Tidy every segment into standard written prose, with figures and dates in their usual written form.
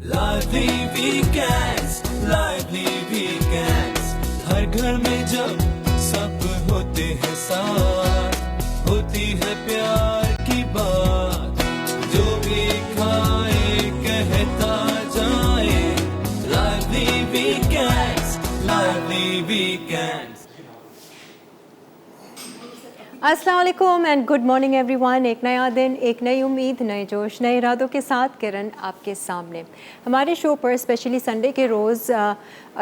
Lively weekends, lively weekends. हर घर में जब सब होते हैं साथ, होती है प्यार की बात, जो भी खाए कहता जाए. Lively weekends, lively weekends. अस्सलाम वालेकुम एंड गुड मॉर्निंग एवरीवन. एक नया दिन, एक नई उम्मीद, नए जोश, नए इरादों के साथ किरण आपके सामने. हमारे शो पर स्पेशली संडे के रोज़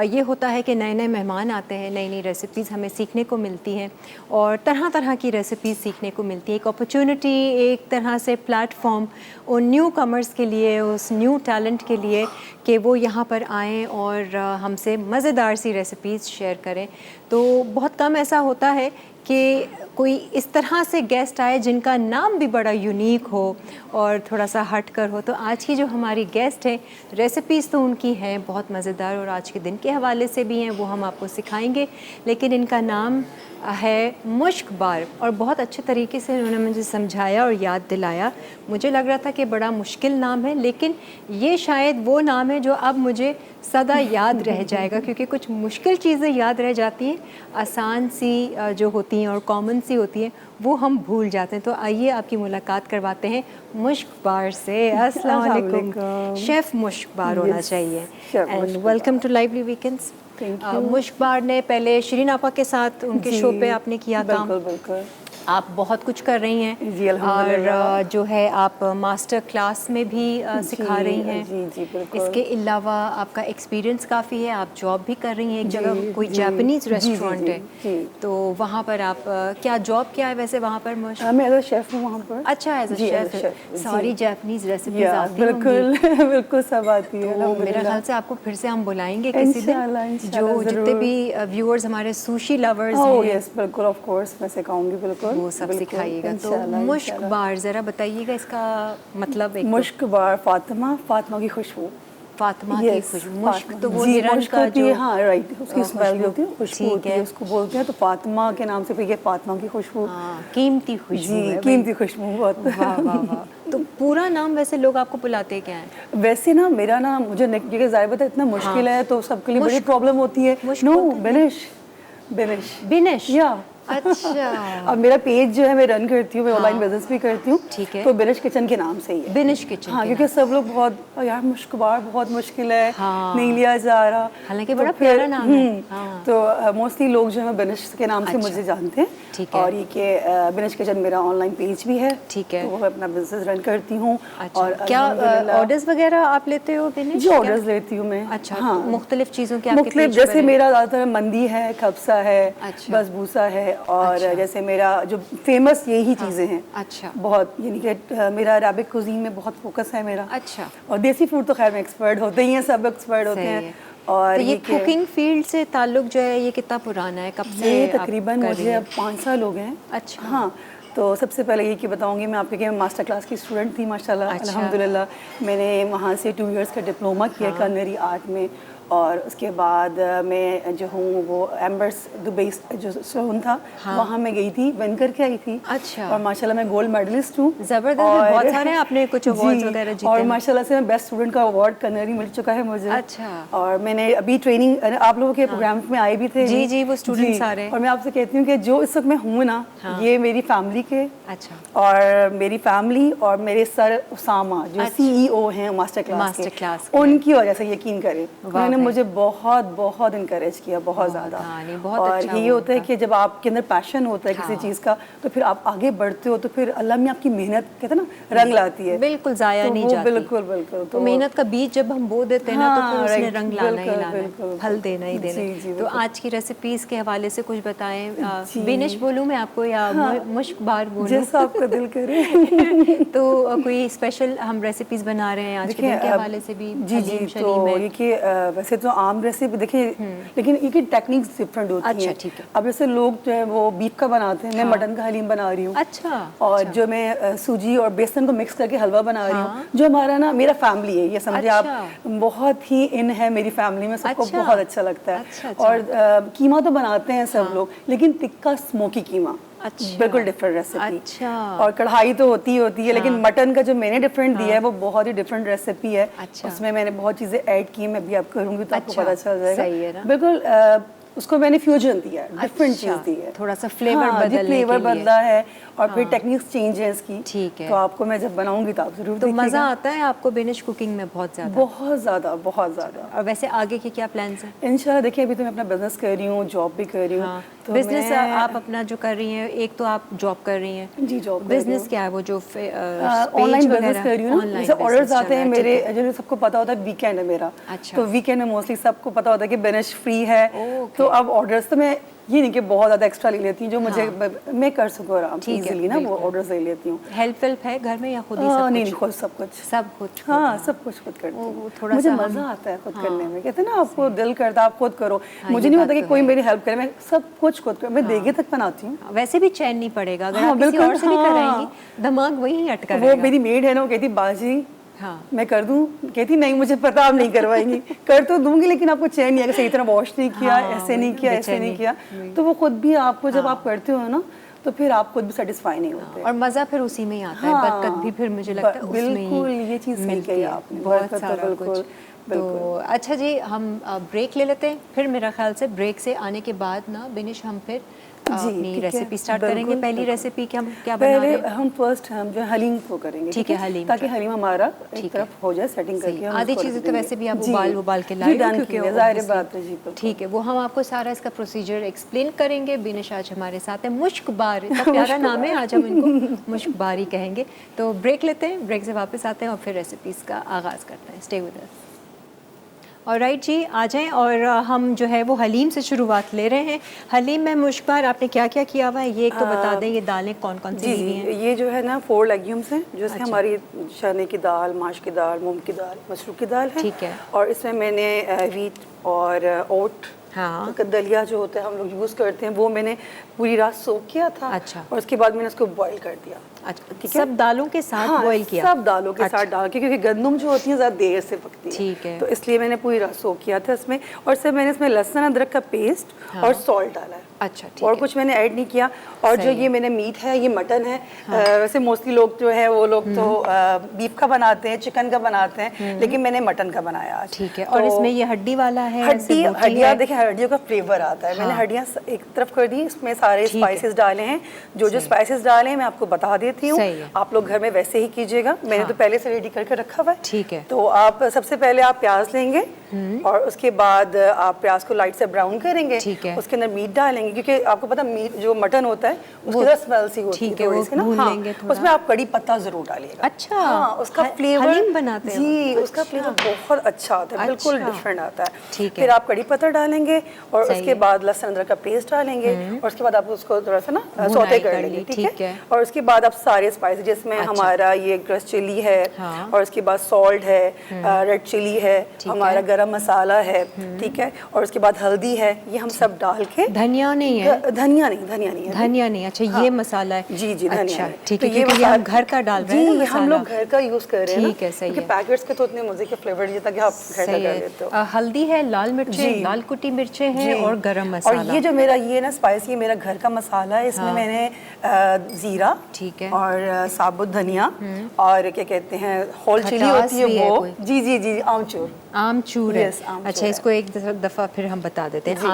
ये होता है कि नए नए मेहमान आते हैं, नई नई रेसिपीज़ हमें सीखने को मिलती हैं और तरह तरह की रेसिपीज़ सीखने को मिलती है. एक अपॉर्चुनिटी, एक तरह से प्लेटफॉर्म उन न्यू कमर्स के लिए, उस न्यू टैलेंट के लिए कि वो यहाँ पर आएँ और हमसे मज़ेदार सी रेसिपीज़ शेयर करें. तो बहुत कम ऐसा होता है कि कोई इस तरह से गेस्ट आए जिनका नाम भी बड़ा यूनिक हो और थोड़ा सा हट कर हो. तो आज की जो हमारी गेस्ट है, रेसिपीज़ तो उनकी हैं बहुत मज़ेदार और आज के दिन के हवाले से भी हैं, वो हम आपको सिखाएंगे. लेकिन इनका नाम है मुश्क बार और बहुत अच्छे तरीके से उन्होंने मुझे समझाया और याद दिलाया. मुझे लग रहा था कि बड़ा मुश्किल नाम है, लेकिन ये शायद वो नाम है जो अब मुझे सदा याद रह जाएगा, क्योंकि कुछ मुश्किल चीज़ें याद रह जाती हैं, आसान सी जो होती हैं और कॉमन सी होती हैं वो हम भूल जाते हैं. तो आइए आपकी मुलाकात करवाते हैं मुश्क बार से. अस्सलाम वालेकुम. शेफ़ मुश्क बार होना चाहिए. And welcome to lively weekends. Mushk bar ने पहले शिरीन आपा के साथ उनके शो पे आपने किया काम. बिल्कुल. आप बहुत कुछ कर रही हैं जी, और जो है आप मास्टर क्लास में भी सिखा रही हैं. जी, बिल्कुल. इसके अलावा आपका एक्सपीरियंस काफ़ी है, आप जॉब भी कर रही हैं एक जगह, कोई जापानीज़ रेस्टोरेंट है. तो वहाँ पर आप क्या जॉब क्या है वैसे वहाँ पर? मैं एज अ शेफ़ हूँ वहाँ पर. अच्छा, एज अ शेफ़. सारी जापानीज़ रेसिपीज आती हैं? बिल्कुल बिल्कुल सब आती है. तो मेरे ख्याल से आपको फिर से हम बुलाएंगे किसी दिन, जो जितने भी व्यूअर्स हमारे सुशी लवर्स हैं. यस बिल्कुल, ऑफ कोर्स मैं सिखाऊंगी बिल्कुल. वो सब सिखाइएगा. तो मुश्क बार ज़रा बताइएगा इसका मतलब. एक मुश्क बार फातिमा की खुशबू. फातिमा की खुशबू. मुश्क तो वो निरंज का जो, हाँ राइट, उसकी स्मेल होती है, खुशबू होती है, उसको बोलते हैं. तो फातिमा के नाम से फिर ये फातिमा की खुशबू. कीमती खुशबू है. कीमती खुशबू बहुत. वाह वाह वाह. तो पूरा नाम वैसे लोग आपको बुलाते क्या हैं? वैसे ना मेरा नाम मुझे क्योंकि ज़ाहिर बात है इतना मुश्किल है तो सबके लिए बड़ी प्रॉब्लम होती है. नो, बिनिश. या अच्छा. अब मेरा पेज जो है मैं रन करती हूँ, मैं ऑनलाइन बिजनेस भी करती हूँ. ठीक है. तो बिनिश किचन के नाम से ही है. बिनिश किचन. हाँ, क्योंकि सब लोग बहुत यार मुश्क बार बहुत मुश्किल है, नहीं लिया जा रहा. हालांकि बड़ा प्यारा नाम है. तो मोस्टली लोग जो है बिनिश के नाम से मुझे जानते हैं. ठीक है. और ये कि बिनिश किचन मेरा ऑनलाइन पेज भी है. ठीक है. तो वो अपना बिजनेस रन करती हूँ. और क्या ऑर्डर्स वगैरह आप लेते हो बिनिश? जी, ऑर्डर्स लेती हूँ मैं. अच्छा. हाँ, मुख्तलिफ चीज़ों के आपके मुख्तलिफ, जैसे मेरा ज़्यादातर मंदी है, कब्सा है, बसबूसा है, और जैसे मेरा जो फेमस यही चीज़ें हैं. अच्छा. बहुत, यानी कि मेरा अरबिक कुजीन में बहुत फोकस है मेरा. अच्छा. और देसी फूड तो खैर में एक्सपर्ट होते ही हैं, सब एक्सपर्ट होते हैं. और तो ये कुकिंग फील्ड से ताल्लुक जो है ये कितना पुराना है, कब से? ये तकरीबन मुझे अब 5 साल हो गए हैं. अच्छा. हाँ. तो सबसे पहले ये कि बताऊंगी मैं आपके कि मैं मास्टर क्लास की स्टूडेंट थी माशाल्लाह. अल्हम्दुलिल्लाह. मैंने वहाँ से 2 इयर्स का डिप्लोमा किया कलनरी आर्ट में. और उसके बाद मैं जो हूँ वो एम्बर्स दुबई जो शोरूम था, वहाँ मैं गई थी, विन करके आई थी. अच्छा. और माशाल्लाह मैं गोल्ड मेडलिस्ट हूँ. ज़बरदस्त. बहुत सारे आपने कुछ अवार्ड्स वगैरह जीते. और माशाल्लाह से मैं बेस्ट स्टूडेंट का अवार्ड कलनरी मिल चुका है मुझे. अच्छा. और मैंने अभी ट्रेनिंग आप लोगों के प्रोग्राम्स में आए भी थे. जी, वो स्टूडेंट सारे. और मैं आपसे कहती हूँ कि जो इस वक्त मैं हूँ ना, ये मेरी फैमिली के. अच्छा. और मेरी फैमिली और मेरे सर उसामा जो CEO हैं मास्टर क्लास के, उनकी वजह से यकीन करें उन्होंने मुझे बहुत इनकरेज किया, बहुत ज़्यादा. और ये होता है कि जब आपके अंदर पैशन होता है किसी चीज़ का, तो फिर आप आगे बढ़ते हो, तो फिर अल्लाह में आपकी मेहनत कहते हैं ना रंग लाती है. बिल्कुल ज़ाया नहीं जाती. बिल्कुल. तो मेहनत का बीज जब हम बो देते हैं ना, तो फिर उसने रंग लाना ही लाना, फल देना ही देना. तो आज की रेसिपीज़ के हवाले से कुछ बताएं. बिनिश बोलूँ मैं आपको या मुश्क बार बोलूँ? जैसा आपका दिल करे. तो कोई स्पेशल हम रेसिपीज़ बना रहे हैं आज के दिन के हवाले से भी? जी. तो ये कि वैसे तो आम रेसिपी देखिए, लेकिन ये टेक्निक्स डिफरेंट होती हैं. अच्छा, ठीक है. अब जैसे लोग जो है वो बीफ का बनाते हैं, मैं मटन का हलीम बना रही हूँ. अच्छा. और जो मैं सूजी और बेसन को मिक्स करके हलवा बना रही हूँ. जो हमारा ना मेरा फैमिली है, ये समझे आप, बहुत ही इन है मेरी फैमिली में, सबको बहुत अच्छा लगता है. और कीमा तो बनाते हैं सब लोग, लेकिन टिक्का स्मोकी कीमा अच्छा। बिल्कुल डिफरेंट रेसिपी। अच्छा। और कढ़ाई तो होती है, लेकिन मटन का जो मैंने डिफरेंट दिया है वो बहुत ही डिफरेंट रेसिपी है। अच्छा। उसमें मैंने बहुत चीज़ें ऐड की, मैं भी आप करूँगी तो आपको अच्छा, पता चल जाएगा। सही है ना? बिल्कुल उसको मैंने फ्यूजन दिया है, डिफरेंट अच्छा, चीज़ दी है, थोड़ा सा फ्लेवर हाँ, बदलने फ्लेवर के लिए। बदला है और फिर टेक्निक्स चेंज है इसकी। ठीक है। तो आपको मैं जब बनाऊंगी तो आप जरूर तो देखिएगा। मज़ा आता है आपको बिनिश कुकिंग में? बहुत ज़्यादा। बहुत ज़्यादा, बहुत ज़्यादा। और वैसे आगे के क्या प्लान्स हैं? इंशाल्लाह देखिए, अभी तो मैं अपना बिजनेस कर रही हूँ, जॉब भी कर रही हूँ। हाँ, तो बिजनेस मैं आप अपना जो कर रही हैं, एक तो आप जॉब कर रही हैं। जी, जॉब कर रही बिजनेस हूँ। क्या है वो जो ऑनलाइन बिजनेस कर रही हूँ ना, जैसे ऑर्डर्स आते हैं मेरे, जो सबको पता होता है वीकेंड है मेरा। अच्छा। तो वीकेंड में मोस्टली सबको पता होता है कि बिनिश फ्री है। ओके। तो अब ऑर्डर्स तो मैं ये नहीं कि बहुत ज़्यादा एक्स्ट्रा ले लेती हूँ, जो मुझे मैं कर सकूँ आराम से इजीली ना, वो ऑर्डर्स ले लेती हूँ। हेल्प है घर में या खुद ही सब? नहीं, खुद सब कुछ। सब कुछ? हाँ, सब कुछ खुद करती हूँ। थोड़ा मुझे सा मज़ा आता है खुद करने में। कहते हैं ना, आपको दिल करता है आप खुद करो। मुझे नहीं होता कि कोई मेरी हेल्प करे, मैं सब कुछ खुद कर, मैं देगे तक बनाती हूँ। वैसे भी चैन नहीं पड़ेगा अगर हाँ, आप किसी बिल्कुल, और से नहीं हाँ। कराएंगी, दिमाग वहीं अटका वो रहेगा। मेरी मेड है ना, वो कहती बाजी हाँ। मैं कर दूं, कहती नहीं मुझे पता आप नहीं करवाएंगी। कर तो दूंगी लेकिन आपको चैन नहीं है, सही तरह वॉश नहीं किया, हाँ, ऐसे नहीं किया, ऐसे नहीं किया। तो वो खुद भी आपको जब आप करते हो ना, तो फिर आप खुद भी सेटिस्फाई नहीं होते। और मज़ा फिर उसी में ही आता है, बरकत भी फिर मुझे लगता है उसमें ही बिल्कुल, ये चीज़ सही कही आपने, बहुत सारा कुछ। तो अच्छा जी, हम ब्रेक ले लेते हैं, फिर मेरा ख्याल से ब्रेक से आने के बाद ना बिनिश हम फिर अपनी रेसिपी स्टार्ट करेंगे। पहली रेसिपी क्या बना रहे हैं? हम फर्स्ट हम जो हलीम को करेंगे, ठीक है, हलीम, ताकि हलीम हमारा एक तरफ हो जाए सेटिंग करके। आधी चीज़ें तो वैसे भी आप उबाल के लाए, क्योंकि ज़ाहिर बात है जी। ठीक है, वो हम आपको सारा इसका प्रोसीजर एक्सप्लेन करेंगे। बिनिश आज हमारे साथ है, मुश्कबार, इतना प्यारा नाम है, आज हम इनको मुश्कबार ही कहेंगे। तो ब्रेक लेते हैं, ब्रेक से वापस आते हैं और फिर रेसिपीज़ का आगाज़ करते हैं। Stay with us. और राइट जी, आ जाएं और हम जो है वो हलीम से शुरुआत ले रहे हैं। हलीम में मुश्कबार आपने क्या क्या किया हुआ है, ये एक तो बता दें, ये दालें कौन कौन सी ली हुई हैं? ये जो है ना 4 लेग्यूम्स हैं, जैसे हमारी चने की दाल, माश की दाल, मूंग की दाल, मसूर की दाल है। ठीक है। और इसमें मैंने वीट और ओट, हाँ, दलिया जो होता है हम लोग यूज़ करते हैं, वो मैंने पूरी रात सोक किया था। अच्छा। और उसके बाद मैंने उसको बॉईल कर दिया। अच्छा, ठीक है। सब दालों के साथ बॉईल किया? सब दालों के साथ डाल के, क्योंकि गंदम जो होती है ज़्यादा देर से पकती है। ठीक है। तो इसलिए मैंने पूरी रात सोक किया था इसमें। और सिर्फ मैंने इसमें लहसुन अदरक का पेस्ट और सॉल्ट डाला है। अच्छा, ठीक और है। कुछ मैंने ऐड नहीं किया। और जो ये मैंने मीट है, ये मटन है। वैसे मोस्टली लोग जो है वो लोग तो बीफ का बनाते हैं, चिकन का बनाते हैं, लेकिन मैंने मटन का बनाया आज। ठीक है। और इसमें ये हड्डी वाला है? हड्डियाँ देखिए, हड्डियों का फ्लेवर आता है। मैंने हड्डियाँ एक तरफ कर दी, इसमें सारे स्पाइसेस डाले हैं। जो स्पाइसेस डाले हैं मैं आपको बता देती हूँ, आप लोग घर में वैसे ही कीजिएगा। मैंने तो पहले से रेडी करके रखा हुआ है। ठीक है। तो आप सबसे पहले आप प्याज लेंगे और उसके बाद आप प्याज को लाइट से ब्राउन करेंगे। ठीक है। उसके अंदर मीट डालेंगे, क्योंकि आपको पता मीट जो मटन होता है उसकी तरह स्मेल सी होती है थोड़ी सी ना। हाँ, उसमें आप कड़ी पत्ता जरूर डालिएगा। अच्छा, हाँ, उसका फ्लेवर हलीम बनाते हैं जी, उसका फ्लेवर बहुत अच्छा आता है, बिल्कुल डिफरेंट आता है। ठीक है। फिर आप कड़ी पत्ता डालेंगे और उसके बाद लहसुन अदरक का पेस्ट डालेंगे और उसके बाद आप उसको थोड़ा सा ना सौते कर लेंगे। ठीक है। और उसके बाद आप सारे स्पाइसेस, जिसमें हमारा ये क्रश चिली है और उसके बाद सॉल्ट है, रेड चिली है, हमारा गरम मसाला है, ठीक है, और उसके बाद हल्दी है, ये हम सब डाल के। धनिया नहीं है? धनिया नहीं। धनिया नहीं, अच्छा ये मसाला है। जी जी, धनिया है। ठीक है, क्योंकि हम घर का डाल रहे हैं, हम लोग घर का यूज कर रहे हैं। ठीक है, सही है। क्योंकि पैकेट्स के तो उतने मजे के फ्लेवर नहीं, ताकि आप घर का डाल देते हो। हल्दी है, लाल मिर्चें, लाल कुटी मिर्चें हैं और गरम मसाला। और ये जो मेरा ये ना स्पाइस, ये मेरा घर का मसाला है। इसमें मैंने जीरा, ठीक है, और साबुत धनिया और क्या कहते हैं होल चिली होती है वो, जी आमचूर है। अच्छा, इसको एक दफा फिर हम बता देते हैं।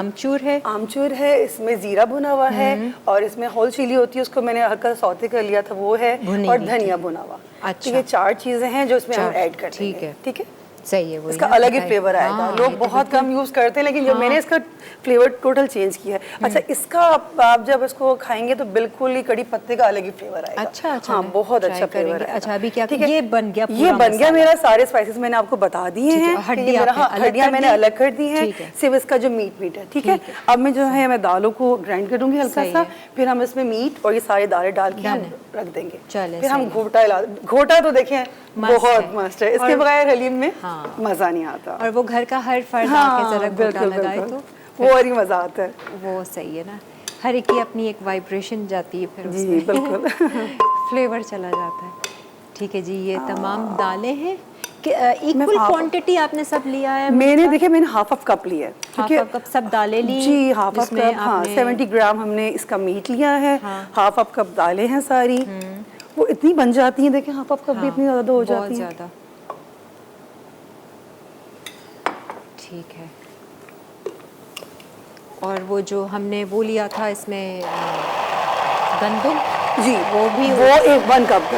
आमचूर है, इसमें जीरा भुना हुआ है और इसमें होल चिली होती है, उसको मैंने हल्का सौते कर लिया था, वो है, और धनिया भुना हुआ। अच्छा, ये 4 चीजें हैं जो इसमें हम ऐड करते हैं। ठीक है, सही है, वो इसका अलग ही फ्लेवर आएगा। लोग बहुत कम यूज करते हैं, लेकिन जो मैंने इसका फ्लेवर टोटल चेंज किया है। अच्छा, इसका आप जब इसको खाएंगे तो बिल्कुल ही कड़ी पत्ते का अलग ही फ्लेवर आएगा। अच्छा, हाँ, बहुत अच्छा फ्लेवर है। अच्छा, अभी क्या ये बन गया? ये बन गया मेरा। सारे स्पाइसेस मैंने आपको बता दिए हैं। हड्डियाँ मैंने अलग कर दी हैं, सिर्फ इसका जो मीट है। ठीक है, अब मैं जो है मैं दालों को ग्राइंड करूंगी हल्का सा, फिर हम इसमें मीट और ये सारे दालें डाल के हम रख देंगे। फिर हम घोटा तो देखें बहुत मस्त है, इसके बगैर हलीम में मजा नहीं आता। और वो घर का हर फर्द आके जरा घोटा लगाए तो वो और ही मजा आता है। वो सही है ना, हर एक की अपनी एक वाइब्रेशन जाती है, फिर जी बिल्कुल फ्लेवर चला जाता है। ठीक है जी, ये तमाम दालें हैं, इक्वल क्वांटिटी आपने सब लिया है? मैंने देखिए मैंने हाफ कप लिया है, हाफ कप सब दालें ली जी, हाफ कप, हाँ 70 ग्राम हमने इसका मीट लिया है, हाफ कप दालें हैं सारी, वो इतनी बन जाती हैं, देखिए हाफ कप भी इतनी ज़्यादा हो जाती है। ठीक है। और वो जो हमने वो लिया था इसमें गंदम, जी वो एक 1 कप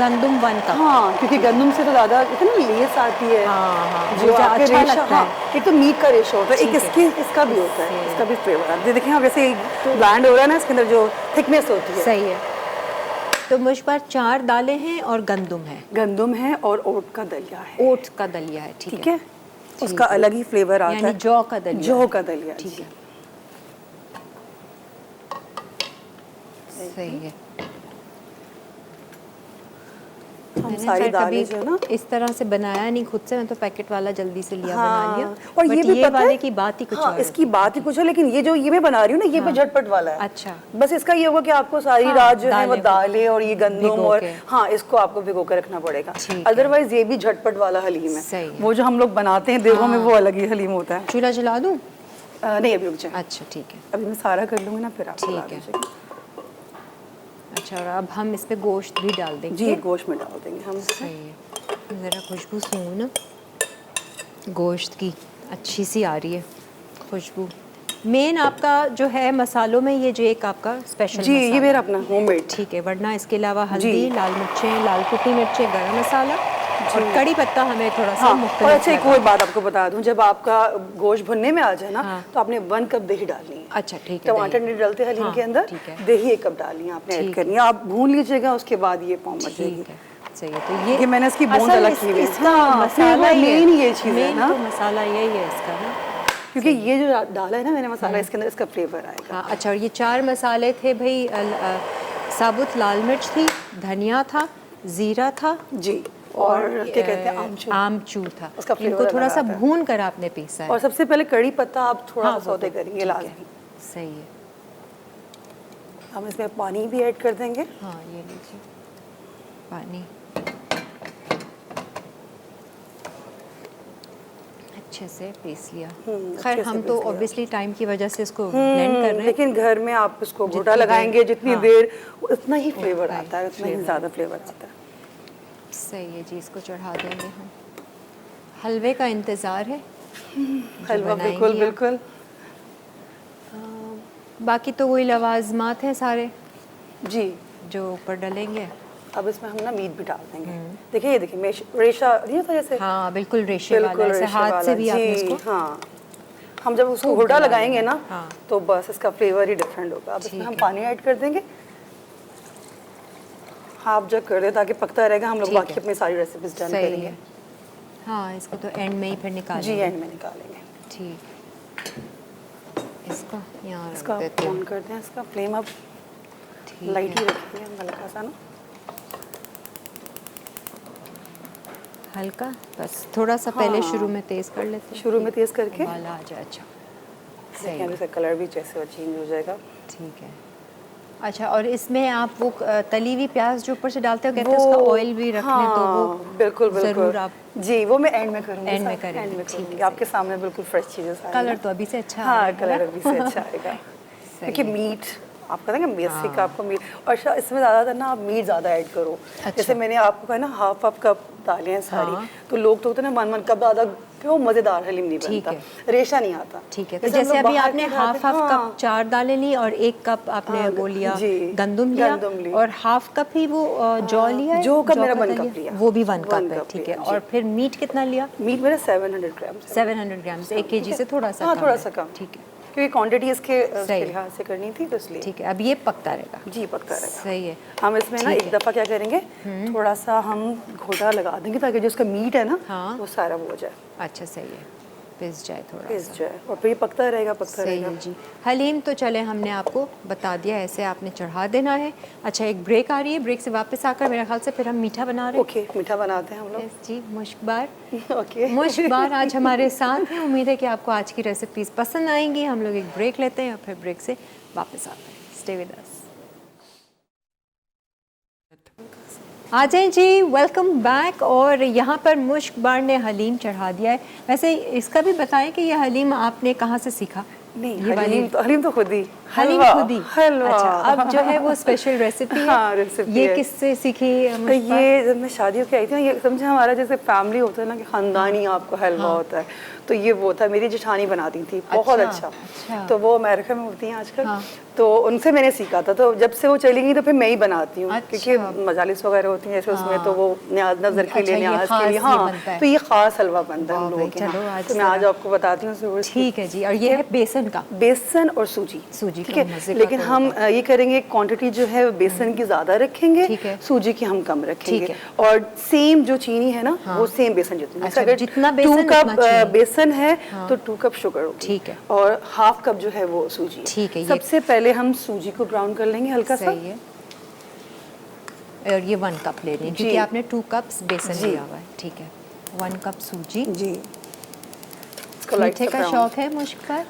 गंदम 1 कप, हाँ क्योंकि गंदम से तो ज़्यादा इतनी लेस आती है, हाँ, जो आपके अच्छा रेशो, लगता है। एक तो मीट का रेशो होता है, एक इसका भी होता है, इसका भी फ्लेवर आता है। देखिए हाँ वैसे ब्लेंड हो रहा है ना, इसके अंदर जो थिकनेस होती है। सही है। तो मुझ पर 4 दालें हैं और गंदम है और ओट का दलिया है। ओट्स का दलिया है, ठीक है। उसका अलग ही फ्लेवर आता है, यानी जौ का दलिया, ठीक है। सही है। हम सारी दालें जो है ना इस तरह से बनाया नहीं खुद से, मैं तो पैकेट वाला जल्दी से लिया, हाँ, बना लिया। और ये भी पता वाले है की बात ही कुछ हाँ, और इसकी बात ही कुछ है, लेकिन ये जो ये मैं बना रही हूँ ना, ये भी झटपट वाला है। अच्छा, बस इसका ये होगा कि आपको सारी रात जो है वो दालें और ये गंदम और हाँ इसको आपको भिगो कर रखना पड़ेगा, अदरवाइज ये भी झटपट वाला हलीम है। वो जो हम लोग बनाते हैं देवों में वो अलग ही हलीम होता है। चूल्हा जला दूं? नहीं अभी रुक जाए। अच्छा ठीक है, अभी मैं सारा कर लूँगी ना फिर आप ठीक है। अच्छा, और अब हम इसमें गोश्त भी डाल देंगे? जी गोश्त में डाल देंगे हम। सही है। ज़रा खुशबू सुनो ना, गोश्त की अच्छी सी आ रही है खुशबू। मेन आपका जो है मसालों में ये जो एक आपका स्पेशल जी ये मेरा अपना होममेड, ठीक है, वरना इसके अलावा हल्दी, लाल मिर्चें, लाल कुटी मिर्चें, गरम मसाला और कड़ी पत्ता हमें थोड़ा सा मुख्तलिफ। और अच्छा एक और बात आपको बता दूं, जब आपका गोश्त भुनने में आ जाए ना तो आपने 1 कप दही डालनी है। अच्छा ठीक है। टमाटर नहीं डालते हलीम के अंदर, दही 1 कप डालनी है आपने, ऐड करनी है। आप भून लीजिएगा, उसके बाद ये फॉर्म बच जाएगी। सही है। तो ये मैंने इसकी बूंद अलग की है, इसका मसाला मेन ये चीज़ है ना, मसाला यही है इसका ना, क्योंकि ये जो डाला है ना मैंने मसाला, इसके अंदर इसका फ्लेवर आएगा। हाँ अच्छा, और ये 4 मसाले थे भाई, साबुत लाल मिर्च थी, धनिया था, जीरा था जी, और क्या कहते हैं आमचूर था। इनको थोड़ा सा भून कर आपने पीसा है। और सबसे पहले कड़ी पत्ता आप थोड़ा सा सौते करेंगे लाजमी। सही है। हम इसमें पानी भी ऐड कर देंगे। हाँ ये लीजिए पानी, अच्छे से पीस लिया। खैर हम तो ऑब्वियसली टाइम की वजह से इसको ब्लेंड कर रहे हैं, लेकिन घर में आप इसको घोटा लगाएंगे जितनी देर, उतना ही फ्लेवर आता है, उतना ही ज़्यादा फ्लेवर आता है। सही है जी, इसको चढ़ा देंगे हम। हलवे का इंतज़ार है, हलवा बिल्कुल बिल्कुल। बाकी तो वही लवाजमात हैं सारे जी जो ऊपर डलेंगे। अब इसमें हम ना मीट भी डाल देंगे। देखिए ये देखिए रेशा नहीं था जैसे, हाँ बिल्कुल रेशे वाला, ऐसे हाथ से भी आप इसको, हाँ हम जब उसको घोटा लगाएंगे ना तो बस इसका फ्लेवर ही डिफरेंट होगा। अब इसमें हम पानी ऐड कर देंगे, हाफ जग कर दे ताकि पकता रहेगा। हम लोग बाकी अपनी सारी रेसिपीज डन करेंगे। हाँ इसको तो एंड में ही फिर निकालेंगे। जी एंड में निकालेंगे। ठीक, इसको यहाँ इसका ऑन करते हैं, इसका फ्लेम अब लाइट ही रखेंगे हल्का सा ना, हल्का बस थोड़ा सा पहले शुरू में तेज़ कर लेते हैं, शुरू में तेज़ करके उबाला आ जाए। अच्छा सही है, इसका कलर भी जैसे चेंज हो जाएगा। ठीक है। अच्छा, और इसमें आप वो तली हुई प्याज जो ऊपर से डालते हो, कहते हैं उसका ऑयल भी रखने, तो वो बिल्कुल बिल्कुल ज़रूर आप जी वो मैं एंड में करूँगी, एंड में करेंगे। आपके सामने बिल्कुल फ्रेश चीज़ें सारी। कलर तो अभी से अच्छा, हाँ कलर अभी से अच्छा आएगा क्योंकि मीट आपका ना बेसिक आपको मीट, और इसमें ज़्यादातर ना आप मीट ज़्यादा ऐड करो। जैसे मैंने आपको कहा ना हाफ कप दालें हैं सारी, तो लोग तो होते हैं ना मन कब ज़्यादा क्यों मज़ेदार हलीम नहीं बनता, रेशा नहीं आता। ठीक है, तो जैसे अभी आपने हाफ कप 4 दालें ली और 1 कप आपने वो लिया गंदम लिया, और हाफ कप ही वो जौ लिया, जौ का मेरा 1 कप लिया, वो भी 1 कप है। ठीक है, और फिर मीट कितना लिया? मीट मेरा 700 ग्राम, 700 ग्राम से 1 kg से थोड़ा सा कम। ठीक है, क्योंकि क्वांटिटी इसके लिहाज से करनी थी तो इसलिए। ठीक है, अब ये पकता रहेगा। जी पकता रहेगा। सही है। हम इसमें ना एक दफ़ा क्या करेंगे, थोड़ा सा हम घोटा लगा देंगे ताकि जो उसका मीट है ना वो सारा वो हो जाए। अच्छा सही है, पिस जाए थोड़ा, पिस जाए, और फिर ये पकता रहेगा पकता रहेगा। जी हलीम तो चले हमने आपको बता दिया, ऐसे आपने चढ़ा देना है। अच्छा एक ब्रेक आ रही है, ब्रेक से वापस आकर मेरे ख्याल से फिर हम मीठा बना रहे हैं। ओके मीठा बनाते हैं हम लोग। जी मुश्कबार ओके मुश्कबार आज हमारे साथ हैं। उम्मीद है कि आपको आज की रेसिपीज़ पसंद आएंगी। हम लोग एक ब्रेक लेते हैं और फिर ब्रेक से वापस आते हैं। Stay with us. आ जाएं जी, वेलकम बैक। और यहाँ पर मुश्क बार ने हलीम चढ़ा दिया है। वैसे इसका भी बताएं कि ये हलीम आपने कहाँ से सीखा? नहीं, हलीम तो खुद ही, हलीम खुद ही, हलवा। अच्छा, अब जो है वो स्पेशल रेसिपी है। हाँ, रेसिपी ये है। किससे सीखी? ये जब मैं शादियों के आई थी ना, ये समझे हमारा जैसे फैमिली होता है ना कि खानदानी आपको हलवा होता है, तो ये वो था। मेरी जेठानी बनाती थी, बहुत अच्छा। तो वो अमेरिका में होती हैं आजकल, तो उनसे मैंने सीखा था। तो जब से वो चली गई तो फिर मैं ही बनाती हूँ, क्योंकि मजालिस वगैरह होती हैं जैसे उसमें, तो वो नजर के लिए, न्याज के लिए, हाँ, तो ये खास हलवा बनता है हम लोगों के यहाँ। तो मैं आज आपको बताती हूँ। ठीक है जी। और ये है बेसन का, बेसन और सूजी, ठीक है। लेकिन हम ये करेंगे, क्वांटिटी जो है बेसन की ज्यादा रखेंगे, सूजी की हम कम रखेंगे। और सेम जो चीनी है ना, वो सेम बेसन जितना। अगर जितना 2 कप बेसन है तो 2 कप शुगर होगी, ठीक है। और हाफ कप जो है वो सूजी, ठीक है। सबसे पहले हम सूजी को ब्राउन कर लेंगे हल्का सा। और ये 1 कप ले लें, क्योंकि आपने 2 कप्स बेसन लिया हुआ है, ठीक है। 1 कप सूजी जी। मीठे का शौक है मुश्क पर?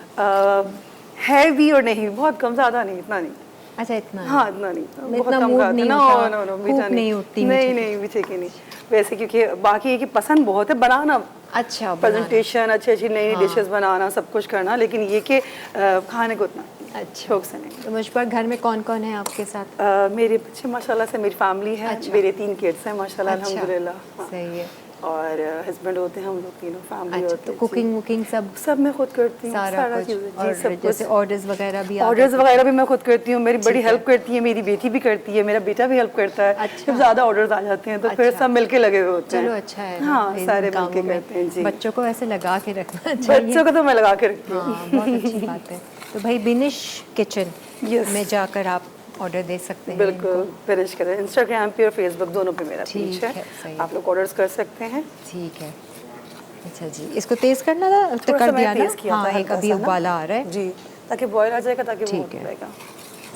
है भी और नहीं, बहुत कम, ज्यादा नहीं, इतना नहीं। अच्छा, इतना? हाँ, इतना नहीं, बहुत कम खाते। नो, मीठा नहीं उठती, नहीं मीठे की नहीं वैसे, क्योंकि बाकी है कि पसंद बहुत है बनाना, अच्छा, प्रेजेंटेशन अच्छी नई डिशेस बनाना, सब कुछ करना, लेकिन ये कि खाने को उतना अच्छा शौक से नहीं। तो मुझ पर घर में कौन कौन है आपके साथ? मेरे बच्चे माशाल्लाह से, मेरी फैमिली है, मेरे 3 किड्स हैं माशाल्लाह, अल्हम्दुलिल्लाह। सही है। और हस्बैंड होते हैं, हम लोग तीनों फैमिली होते हैं। तो कुकिंग वुकिंग सब मैं खुद करती हूँ, सारा चीज़ें। और जैसे ऑर्डर्स वगैरह भी मैं खुद करती हूँ। मेरी बड़ी हेल्प करती है, मेरी बेटी भी करती है, मेरा बेटा भी हेल्प करता है। जब ज़्यादा ऑर्डर्स आ जाते हैं तो फिर सब मिलके लगे हुए होते हैं। चलो अच्छा है, हाँ, सारे मिलके करते हैं जी। बच्चों को ऐसे लगा के रखना चाहिए। बच्चों को तो मैं लगा के रखती हूँ, बहुत अच्छी बात है। तो भाई बिनिश किचन में जाकर आप ऑर्डर दे सकते हैं। बिल्कुल, फिनिश करें। इंस्टाग्राम पे और फेसबुक दोनों पे मेरा पेज है, आप लोग ऑर्डर्स कर सकते हैं। ठीक है। अच्छा जी, इसको तेज करना था, तो कर दिया ना? हाँ, एक अभी उबाला आ रहा है जी, ताकि बॉयल आ जाएगा, ताकि वो हो जाएगा।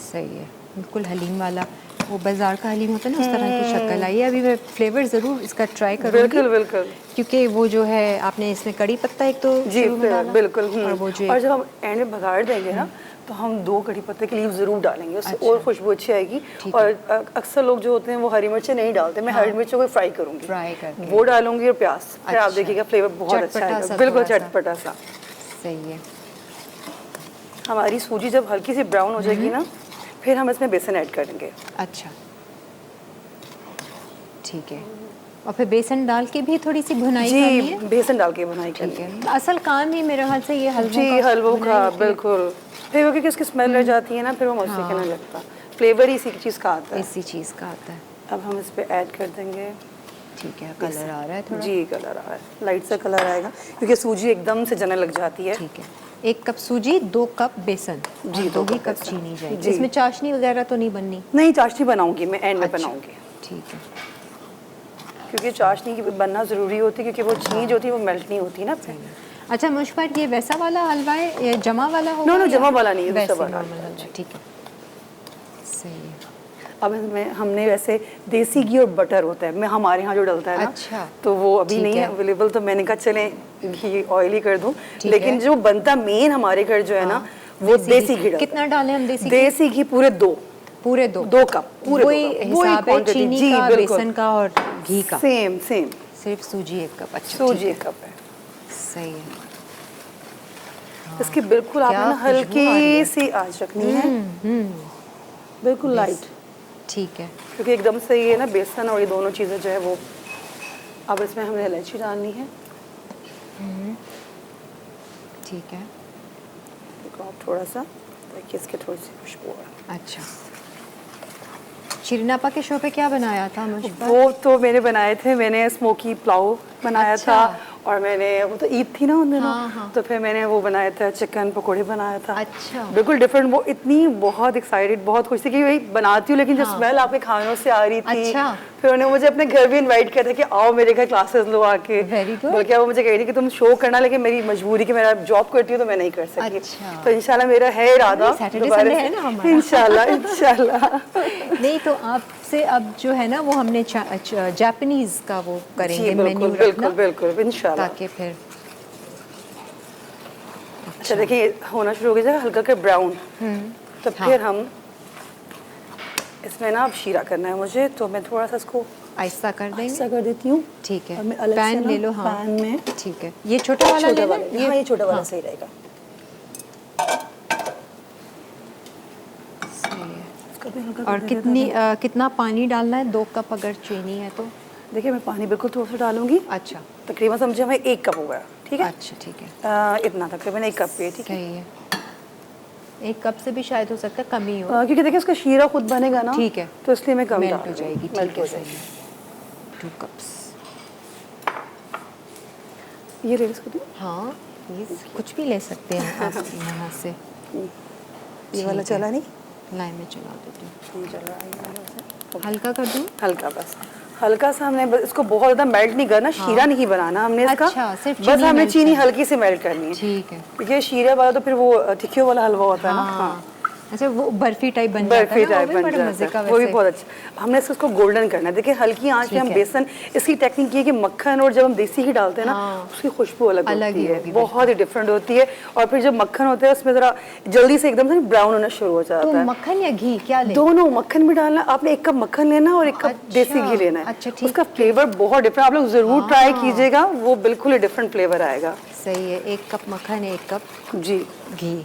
सही है, बिल्कुल हलीम वाला, वो बाजार का हलीम होता है ना, उस तरह की शक्ल आई है। अभी मैं फ्लेवर ज़रूर इसका ट्राई करूँगी, बिल्कुल, क्योंकि वो जो है आपने इसमें कड़ी पत्ता एक तो जी बिल्कुल, और जब हम एंड में भगाड़ देंगे ना, तो हम 2 कड़ी पत्ते के लीव जरूर डालेंगे, उससे और खुशबू अच्छी आएगी। और अक्सर लोग जो होते हैं वो हरी मिर्चें नहीं डालते, मैं हरी मिर्चों को फ्राई करूँगी, वो डालूंगी और प्याज, फिर आप देखिएगा फ्लेवर बहुत अच्छा आएगा, बिल्कुल चटपटा सा। सही है। हमारी सूजी जब हल्की सी ब्राउन हो जाएगी ना, फिर हम इसमें बेसन ऐड करेंगे। अच्छा, ठीक है। और फिर बेसन डाल के भी थोड़ी सी भुनाई करनी है? बेसन डाल के भुनाई करनी है। असल काम ही मेरे ख्याल से ये हलवों का बिल्कुल। फिर क्योंकि उसकी स्मेल रह जाती है ना, फिर वो मस्त नहीं लगता। फ्लेवर ही इसी चीज़ का आता है, इसी चीज़ का आता है। अब हम इस पे ऐड कर देंगे। ठीक है, कलर आ रहा है थोड़ा? जी, कलर आ रहा है, लाइट सा कलर आएगा, क्योंकि सूजी एकदम से जलने लग जाती है। ठीक है। 1 कप सूजी, 2 कप बेसन जी, 2 ही कप चीनी जाएगी। इसमें चाशनी वगैरह तो नहीं बननी? नहीं, चाशनी बनाऊंगी मैं, एंड में बनाऊंगी। ठीक है, क्योंकि चाशनी की बनना ज़रूरी होती है, क्योंकि वो चीनी जो होती है वो मेल्ट नहीं होती ना। अच्छा मुझ पर ये वैसा वाला हलवा है या जमा वाला होगा? नो, जमा वाला नहीं है, वैसे वाला। ठीक है, सही है। अब इसमें हमने वैसे देसी घी और बटर होता है, मैं हमारे यहाँ जो डलता है ना, अच्छा, तो वो अभी नहीं है अवेलेबल, तो मैंने कहा चले घी ऑयली कर दूं, लेकिन जो बनता मेन हमारे घर जो है ना, वो देसी घी। कितना डालें हम देसी घी? पूरे 2 कप, वही हिसाब है चीनी का, बेसन का और घी का? सेम। सिर्फ सूजी 1 कप? अच्छा, सूजी 1 कप है, सही है। इसकी बिल्कुल आपने ना हल्की सी आंच रखनी है, बिल्कुल लाइट। ठीक है, क्योंकि एकदम से ये ना बेसन और ये दोनों चीज़ें जो है वो, अब इसमें हमें इलायची डालनी है। ठीक है, आप थोड़ा सा देखिए, इसके थोड़ी सी खुशबू है। अच्छा, शिरीन आपा के शो पे क्या बनाया था मुझे? वो तो मैंने बनाए थे, मैंने स्मोकी पुलाव बनाया था, और मैंने वो तो ईद थी ना उन दिनों, तो फिर मैंने वो बनाया था, चिकन पकोड़े बनाया था। अच्छा, बिल्कुल डिफरेंट। वो इतनी बहुत एक्साइटेड, बहुत खुश थी कि वही बनाती हूँ, लेकिन जो स्मेल आपके खानों से आ रही थी, फिर उन्होंने मुझे अपने घर भी इनवाइट किया था कि आओ मेरे घर क्लासेस लो आके। बल्कि वो मुझे कह रही थी कि तुम शो करना, लेकिन मेरी मजबूरी कि मेरा जॉब करती हूँ तो मैं नहीं कर सकती। तो इंशाल्लाह मेरा है इरादा, इंशाल्लाह। नहीं तो आपसे अब जो है ना, वो हमने जापानीज का वो करेंगे मेन्यू, बिल्कुल इंशाल्लाह, ताकि फिर अच्छा देखिए होना शुरू हो गया हल्का के ब्राउन। तो फिर हम इसमें ना अब शीरा करना है मुझे, तो मैं थोड़ा सा इसको आहिस्ता कर देंगे। आहिस्ता कर देती हूँ। ठीक है। और मैं अलग से पैन ना ले लो। हाँ पैन में। ठीक है। ये छोटा वाला लेना? ये छोटा वाला सही रहेगा। सही है। और कितना पानी डालना है? 2 कप अगर चीनी है तो? देखिए मैं पानी बिल्कुल थोड़ा सा डालूंगी। अच्छा। तकरीबन समझे हमें 1 कप होगा। ठीक है। अच्छा ठीक है। इतना तकरीबन 1 कप पे। ठीक है। सही है। 1 कप से भी शायद हो सकता है कम ही हो, क्योंकि देखिए उसका शीरा खुद बनेगा ना। ठीक है। तो इसलिए मैं कम मेल्ट हो जाएगी। मेल्ट हो जाएगी। 2 कप्स। ये ले इसको तो। हाँ ये कुछ भी ले सकते हैं आप यहाँ से। ये वाला चला नहीं? लाइन में चला देती हूँ। चल रहा है। हल्का कर दूँ? हल्का, बस हल्का सा। हमने बस इसको बहुत ज़्यादा मेल्ट नहीं करना। हाँ। शीरा नहीं बनाना हमने इसका। अच्छा, सिर्फ बस हमने चीनी हल्की से मेल्ट करनी है। ठीक है। क्योंकि शीरा वाला तो फिर वो टिक्कियों वाला हलवा होता है ना। हाँ। अच्छा वो बर्फी टाइप बन जाता है ना, वो भी बहुत अच्छा। हमने इसको गोल्डन करना है। देखिए हल्की आंच पे हम बेसन, इसकी टेक्निक ये है कि मक्खन और जब हम देसी घी डालते हैं ना उसकी खुशबू अलग होती है, बहुत ही डिफरेंट होती है। और फिर जब मक्खन होता है उसमें जरा जल्दी से एकदम से ब्राउन होना शुरू हो जाता है। मक्खन या घी क्या लें? दोनों। मक्खन भी डालना। आपने 1 कप मक्खन लेना और 1 कप देसी घी लेना है। अच्छा, उसका फ्लेवर बहुत डिफरेंट। आप लोग जरूर ट्राई कीजिएगा, वो बिल्कुल ही डिफरेंट फ्लेवर आएगा। सही है। 1 कप मक्खन, 1 कप जी घी।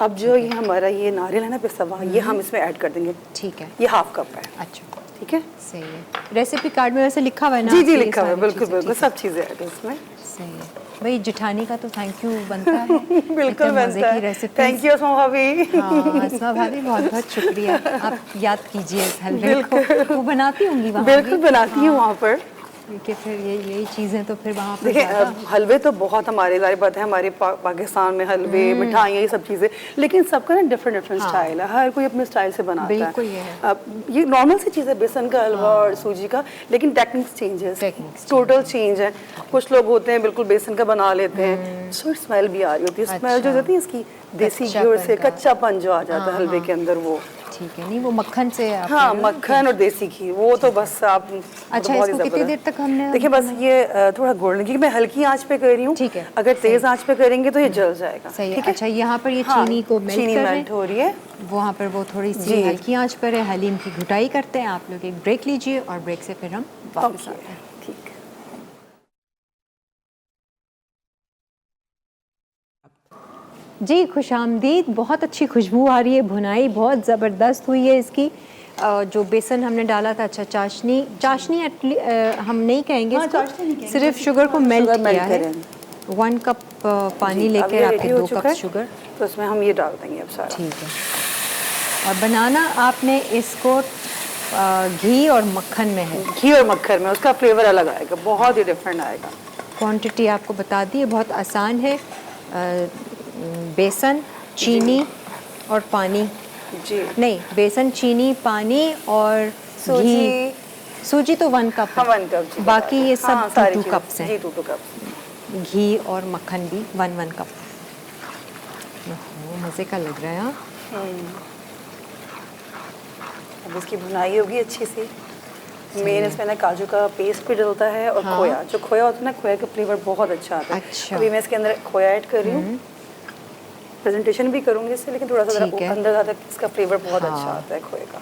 अब जो ये हमारा ये नारियल है ना पिसा हुआ, ये हम इसमें ऐड कर देंगे। ठीक है। ये 1/2 कप है। अच्छा ठीक है। सही है। रेसिपी कार्ड में वैसे लिखा हुआ है ना? जी जी लिखा हुआ है, बिल्कुल बिल्कुल सब चीज़ें ऐड है इसमें। सही है भाई। जिठानी का तो थैंक यू बनता है। बिल्कुल बनता है। थैंक यू अस्मा भाभी। हाँ अस्मा भाभी बहुत बहुत शुक्रिया। आप याद कीजिए इस हलवे को। वो बनाती होंगी वहाँ? बिल्कुल बनाती हूँ वहाँ पर। क्योंकि फिर यही चीज़ें तो फिर वहाँ पर देखिए हलवे तो बहुत हमारे ज़ाहिर बात है, हमारे पाकिस्तान में हलवे मिठाइयाँ ये सब चीज़ें, लेकिन सबका ना डिफरेंट स्टाइल है। हर कोई अपने स्टाइल से बनाता है। बिल्कुल ये है। ये नॉर्मल सी चीज़ है बेसन का हलवा और सूजी का, लेकिन टेक्निक्स चेंज है, टोटल चेंज है। कुछ लोग होते हैं बिल्कुल बेसन का बना लेते हैं, स्मेल भी आ रही होती है। स्मेल जो होती है इसकी देसी घी से कच्चापन जो आ जाता है हलवे के अंदर, वो ठीक है। नहीं वो मक्खन से। हाँ मक्खन और देसी घी वो तो बस आप। अच्छा इसको कितनी देर तक हमने? देखिए बस ये थोड़ा गोल्डन, क्योंकि मैं हल्की आंच पे कर रही हूँ। ठीक है। अगर तेज आंच पे करेंगे तो ये जल जाएगा। सही है। अच्छा यहाँ पर ये चीनी को मेल्ट हो रही है, वहाँ पर वो थोड़ी सी हल्की आंच पर है। हलीम की घुटाई करते हैं। आप लोग एक ब्रेक लीजिए और ब्रेक से फिर हम वापस आते हैं। ठीक। जी खुशामदीद। बहुत अच्छी खुशबू आ रही है। भुनाई बहुत ज़बरदस्त हुई है इसकी। जो बेसन हमने डाला था, अच्छा चाशनी हम नहीं कहेंगे इसको, सिर्फ शुगर को मेल्ट किया है। 1 कप पानी लेकर आपके 2 कप शुगर, तो उसमें हम ये डाल देंगे अब सारा। ठीक है। और बनाना आपने इसको घी और मक्खन में है? घी और मक्खन में, उसका फ्लेवर अलग आएगा, बहुत ही डिफरेंट आएगा। क्वांटिटी आपको बता दी है, बहुत आसान है। बेसन, चीनी और पानी। जी नहीं, बेसन, चीनी, पानी और घी। सूजी तो 1 कप है। 1 कप। बाकी ये सब 2 कप्स हैं। जी 2 कप। घी और मक्खन भी 1 कप। मज़े का लग रहा है। हाँ अब इसकी भुनाई होगी अच्छी सी। मेन इसमें ना काजू का पेस्ट भी डलता है और खोया। जो खोया होता है ना, खोया का फ्लेवर बहुत अच्छा आता है। अच्छा। अभी मैं इसके अंदर खोया ऐड कर रही हूँ। प्रेजेंटेशन भी करूँगी इससे, लेकिन थोड़ा सा अंदर ज़्यादा इसका फ्लेवर बहुत अच्छा आता है खोए का।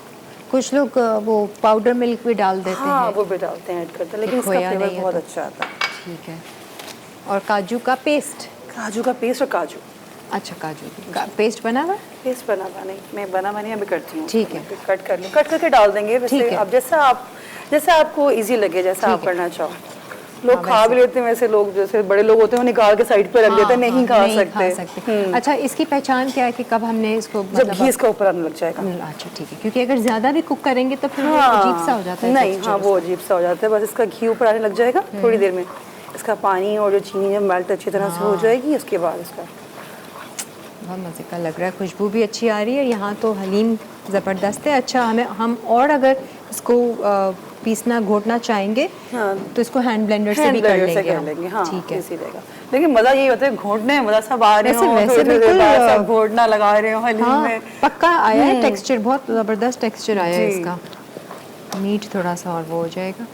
कुछ लोग वो पाउडर मिल्क भी डाल देते हैं। वो भी डालते हैं, ऐड करते हैं, लेकिन इसका फ्लेवर बहुत अच्छा आता है। ठीक है। और काजू का पेस्ट? काजू का पेस्ट और काजू। अच्छा काजू का पेस्ट बना हुआ? पेस्ट बना हुआ नहीं, मैं बना हुआ नहीं अभी करती हूँ। ठीक है। कट कर लूँ, कट करके डाल देंगे। वैसे अब जैसा आपको इजी लगे, जैसा आप करना चाहो। लोग खा भी लेते हैं, वैसे लोग जैसे बड़े लोग होते हैं वो निकाल के साइड पे रख देते हैं, नहीं खा सकते। अच्छा इसकी पहचान क्या है कि कब हमने इसको? जब घी इसका ऊपर आने लग जाएगा। अच्छा ठीक है, क्योंकि अगर ज़्यादा भी कुक करेंगे तो फिर वो अजीब सा हो जाता है। नहीं हाँ वो अजीब सा हो जाता है। बस इसका घी ऊपर आने लग जाएगा थोड़ी देर में। इसका पानी और जो चीनी जब मेल्ट अच्छी तरह से हो जाएगी, उसके बाद इसका बहुत मज़े का लग रहा है। खुशबू भी अच्छी आ रही है। यहाँ तो हलीम ज़बरदस्त है। अच्छा हम और अगर इसको पीसना घोटना चाहेंगे तो इसको हैंड ब्लेंडर से भी कर लेंगे। हाँ, ठीक है। इसी रहेगा। लेकिन मज़ा यही होता है घोटने में, मज़ा सब आ रहे हो, वैसे बिल्कुल घोटना लगा रहे हो हलीम में। पक्का आया है टेक्सचर, बहुत ज़बरदस्त टेक्सचर आया है इसका। मीट थोड़ा सा और वो हो जाएगा।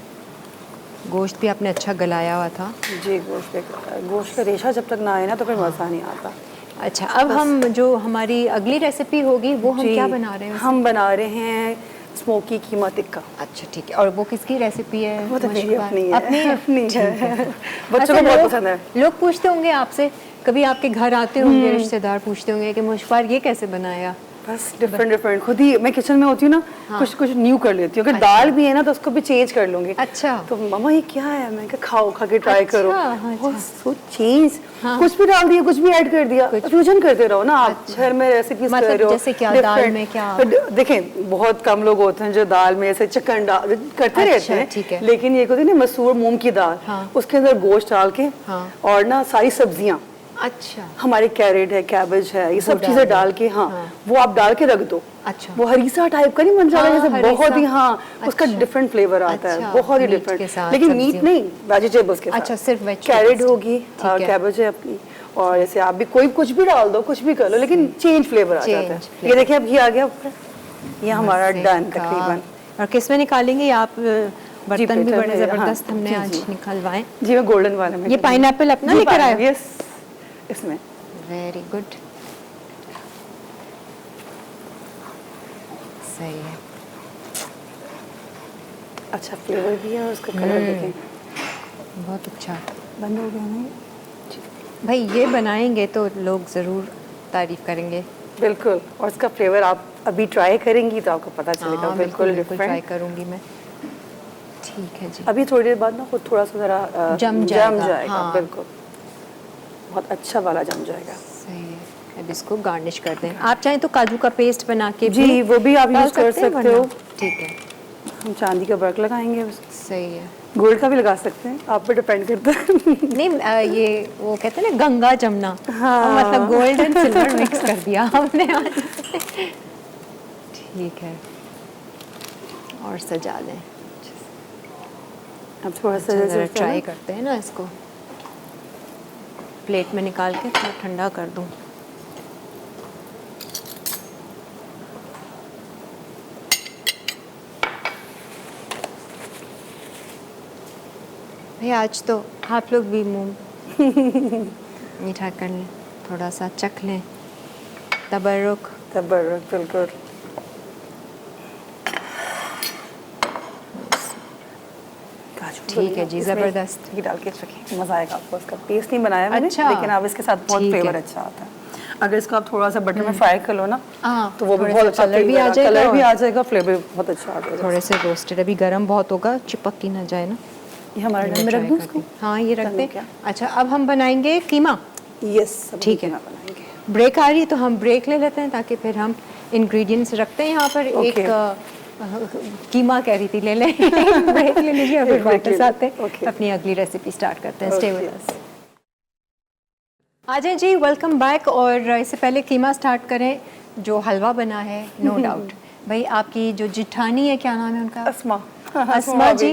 गोश्त भी आपने अच्छा गलाया हुआ था। जी गोश्त का रेशा जब तक ना आए ना तो फिर मज़ा नहीं आता। अच्छा अब हम जो हमारी अगली रेसिपी होगी वो हम क्या बना रहे हैं? हम बना रहे हैं स्मोकी कीमा टिक्का। अच्छा ठीक है, और वो किसकी रेसिपी है? वो तो मेरी मुशफ़ा? अपनी है। अपनी है? अपनी ठीक है। है। बच्चों अच्छा, को बहुत लोग- पसंद है। लोग पूछते होंगे आपसे, कभी आपके घर आते होंगे रिश्तेदार, पूछते होंगे कि मुशफ़ा ये कैसे बनाया? बस डिफरेंट खुद ही मैं किचन में होती हूँ ना, कुछ कुछ न्यू कर लेती हूँ। अगर दाल भी है ना तो उसको भी चेंज कर लूंगी। अच्छा। तो मम्मा ये क्या है, मैं कहा खाओ, खा के ट्राई करो। अच्छा। सो चेंज, कुछ भी डाल दिया, कुछ भी ऐड कर दिया, फ्यूजन करते रहो ना आप। घर में रेसिपीज कर रहे हो, जैसे क्या दाल में क्या? देखें बहुत कम लोग होते हैं जो दाल में ऐसे चिकन डाल करते रहते हैं, ठीक है। लेकिन ये होती है ना मसूर मूंग की दाल, उसके अंदर गोश्त डाल के और ना सारी सब्जियां, अच्छा हमारे कैरेट है, कैबेज है, ये सब चीजें डाल के, वो आप डाल के रख दो। अच्छा। वो हरीसा टाइप का नहीं बन जाता जैसे, बहुत ही उसका अच्छा। डिफरेंट फ्लेवर आता है, बहुत ही मीट के डिफरेंट। साथ लेकिन सब्जियों। मीट नहीं, वेजिटेबल्स के साथ। अच्छा, सिर्फ vegetables कैरेट के। होगी, कैबेज है अपनी, और जैसे आप भी कोई कुछ भी डाल दो, कुछ भी कर लो, लेकिन चेंज फ्लेवर आ जाता है। ये देखिए अब ये आ गया ऊपर, ये हमारा डन तकरीबन। और किस में निकालेंगे आप? बर्तन भी प्लेटर बड़े में, जबरदस्त हाँ, हमने जी, आज जी। निकलवाए। जी मैं गोल्डन वाले में। ये पाइनएप्पल अपना लेकर आए? यस, इसमें वेरी गुड, सही है। अच्छा फ्लेवर भी है और उसका कलर देखें, बहुत अच्छा। बंद हो गया नहीं? भाई ये बनाएंगे तो लोग ज़रूर तारीफ करेंगे। बिल्कुल, और इसका फ्लेवर आप अभी ट्राई करेंगी तो आपको पता चलेगा। बिल्कुल ट्राई डिफरेंट। करूंगी मैं। ठीक है जी। अभी थोड़ी देर बाद ना खुद थोड़ा सा जरा जम जाएगा। हाँ। बिल्कुल, बहुत अच्छा वाला जम जाएगा। सही है। अब इसको गार्निश कर दें। आप चाहें तो काजू का पेस्ट बना के जी वो भी आप डाल यूज कर सकते वरना- हो। ठीक है, हम चांदी का वर्क लगाएंगे, सही है। गोल्ड का भी लगा सकते हैं, आप पे डिपेंड करता है। नहीं ये वो कहते हैं ना गंगा जमुना, हाँ। मतलब गोल्ड एंड सिल्वर मिक्स कर दिया हमने आज। ठीक है, और सजा लें। अब थोड़ा सा जरा जैसे ट्राई करते हैं ना इसको, प्लेट में निकाल के थोड़ा ठंडा कर दूं। भाई आज तो आप लोग भी मुंह मीठा कर लें, थोड़ा सा चख लें। तबरुक। तबरुक, बिल्कुल। ठीक है जी, ज़बरदस्त। घी डाल के रखिए, मज़ा आएगा आपको। इसका पेस्ट नहीं बनाया मैंने, अच्छा। लेकिन अब इसके साथ बहुत ठीक है। फ्लेवर अच्छा आता है। अगर इसको आप थोड़ा सा बटर में फ्राई कर लो ना, तो वो भी थोड़े बहुत से अच्छा कलर भी आ जाएगा, कलर भी और आ जाएगा, फ्लेवर बहुत अच्छा आ जाएगा। थोड़े से रोस्टेड। अभी गर्म बहुत होगा, चिपक की ना जाए ना। ये हमारा मैं डन में रख try दूँ करती इसको? हूँ। हाँ ये रख डन दें। क्या? अच्छा अब हम बनाएंगे कीमा। यस, ठीक है। बनाएंगे। ब्रेक आ रही है तो हम ब्रेक ले लेते हैं, ताकि फिर हम इंग्रेडिएंट्स रखते हैं यहाँ पर। Okay. एक कीमा कह रही थी, ले लें। ब्रेक ले लीजिए और फिर एक break वापस ले आते हैं, Okay. अपनी अगली रेसिपी स्टार्ट करते हैं। Stay Okay. With us. आ जाए जी, वेलकम बैक। और इससे पहले कीमा स्टार्ट करें, जो हलवा बना है नो डाउट। भाई आपकी जो जिठानी है, क्या नाम है उनका? अस्मा। अस्मा जी,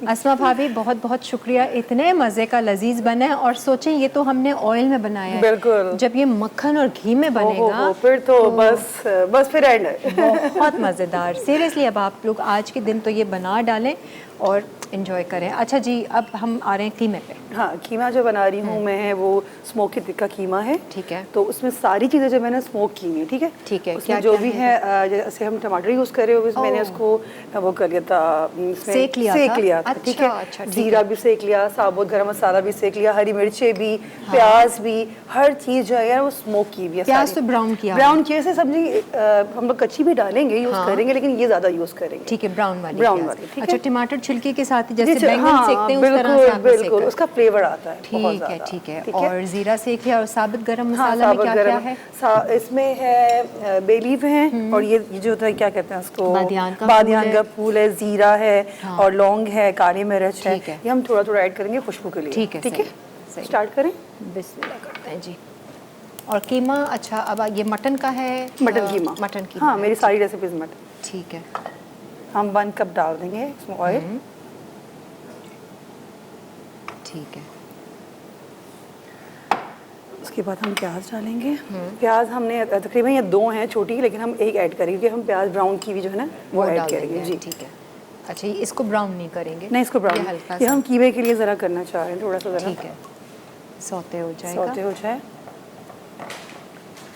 अस्मा भाभी बहुत बहुत शुक्रिया। इतने मज़े का लजीज बना है, और सोचें ये तो हमने ऑयल में बनाया है। बिल्कुल। जब ये मक्खन और घी में बनेगा फिर तो बस फिर एंड है। बहुत मज़ेदार। सीरियसली अब आप लोग आज के दिन तो ये बना डालें और एंजॉय करें। अच्छा जी, अब हम आ रहे हैं कीमे पे। हाँ, कीमा जो बना रही हूँ मैं, वो स्मोकी टिक्का कीमा है। ठीक है। तो उसमें सारी चीज़ें जो मैंने स्मोक की हैं, ठीक है। ठीक है। उसमें जो भी है, जैसे हम टमाटर यूज़ कर रहे हो, मैंने उसको वो कर लिया था, सेक लिया था। ठीक है। अच्छा, ठीक जीरा भी सेक लिया, साबुत गरम मसाला भी सेक लिया, हरी मिर्चें भी, प्याज भी, हर चीज़ जो है वो स्मोक की भी है। प्याज तो ब्राउन किया, ब्राउन किए से सब्जी हम लोग कच्ची भी डालेंगे, यूज़ करेंगे, लेकिन ये ज़्यादा यूज़ करेंगे। ठीक है, ब्राउन वाली। ब्राउन वाली, ठीक है। अच्छा, टमाटर छिलके के साथ ही जैसे जी, बैंगन हाँ, सेकते हैं उस तरह से आपने बिल्कुल सेका। उसका फ्लेवर आता है बहुत ठीक है, ज़्यादा। ठीक है। और जीरा सेक लिया, और साबुत गरम हाँ, मसाला में क्या क्या है? इसमें है बे लीफ है, और ये जो होता है क्या कहते हैं उसको, बादियान का फूल है, जीरा है, और लौंग है, काली मिर्च है। ठीक है। ये हम थोड़ा थोड़ा ऐड करेंगे खुशबू के लिए। ठीक है, ठीक सही, है। स्टार्ट करें। बिस्मिल्लाह करते हैं जी। और कीमा, अच्छा अब ये मटन का है? मटन कीमा। मटन कीमा। हाँ, मेरी सारी रेसिपीज मटन। ठीक है। हम 1 कप डाल देंगे इसमें ऑयल। ठीक है। उसके बाद हम प्याज डालेंगे। प्याज हमने तकरीबन ये 2 हैं छोटी, लेकिन हम 1 ऐड करेंगे, क्योंकि हम प्याज ब्राउन की भी जो है ना वो ऐड डाल करेंगे। देंगे, जी, ठीक है। अच्छा, इसको ब्राउन नहीं करेंगे? नहीं, इसको ब्राउन, हल्का ये सा हम कीमे के लिए ज़रा करना चाह रहे हैं, थोड़ा सा ज़रा। ठीक है, सौते हो जाएगा। सौते हो जाए।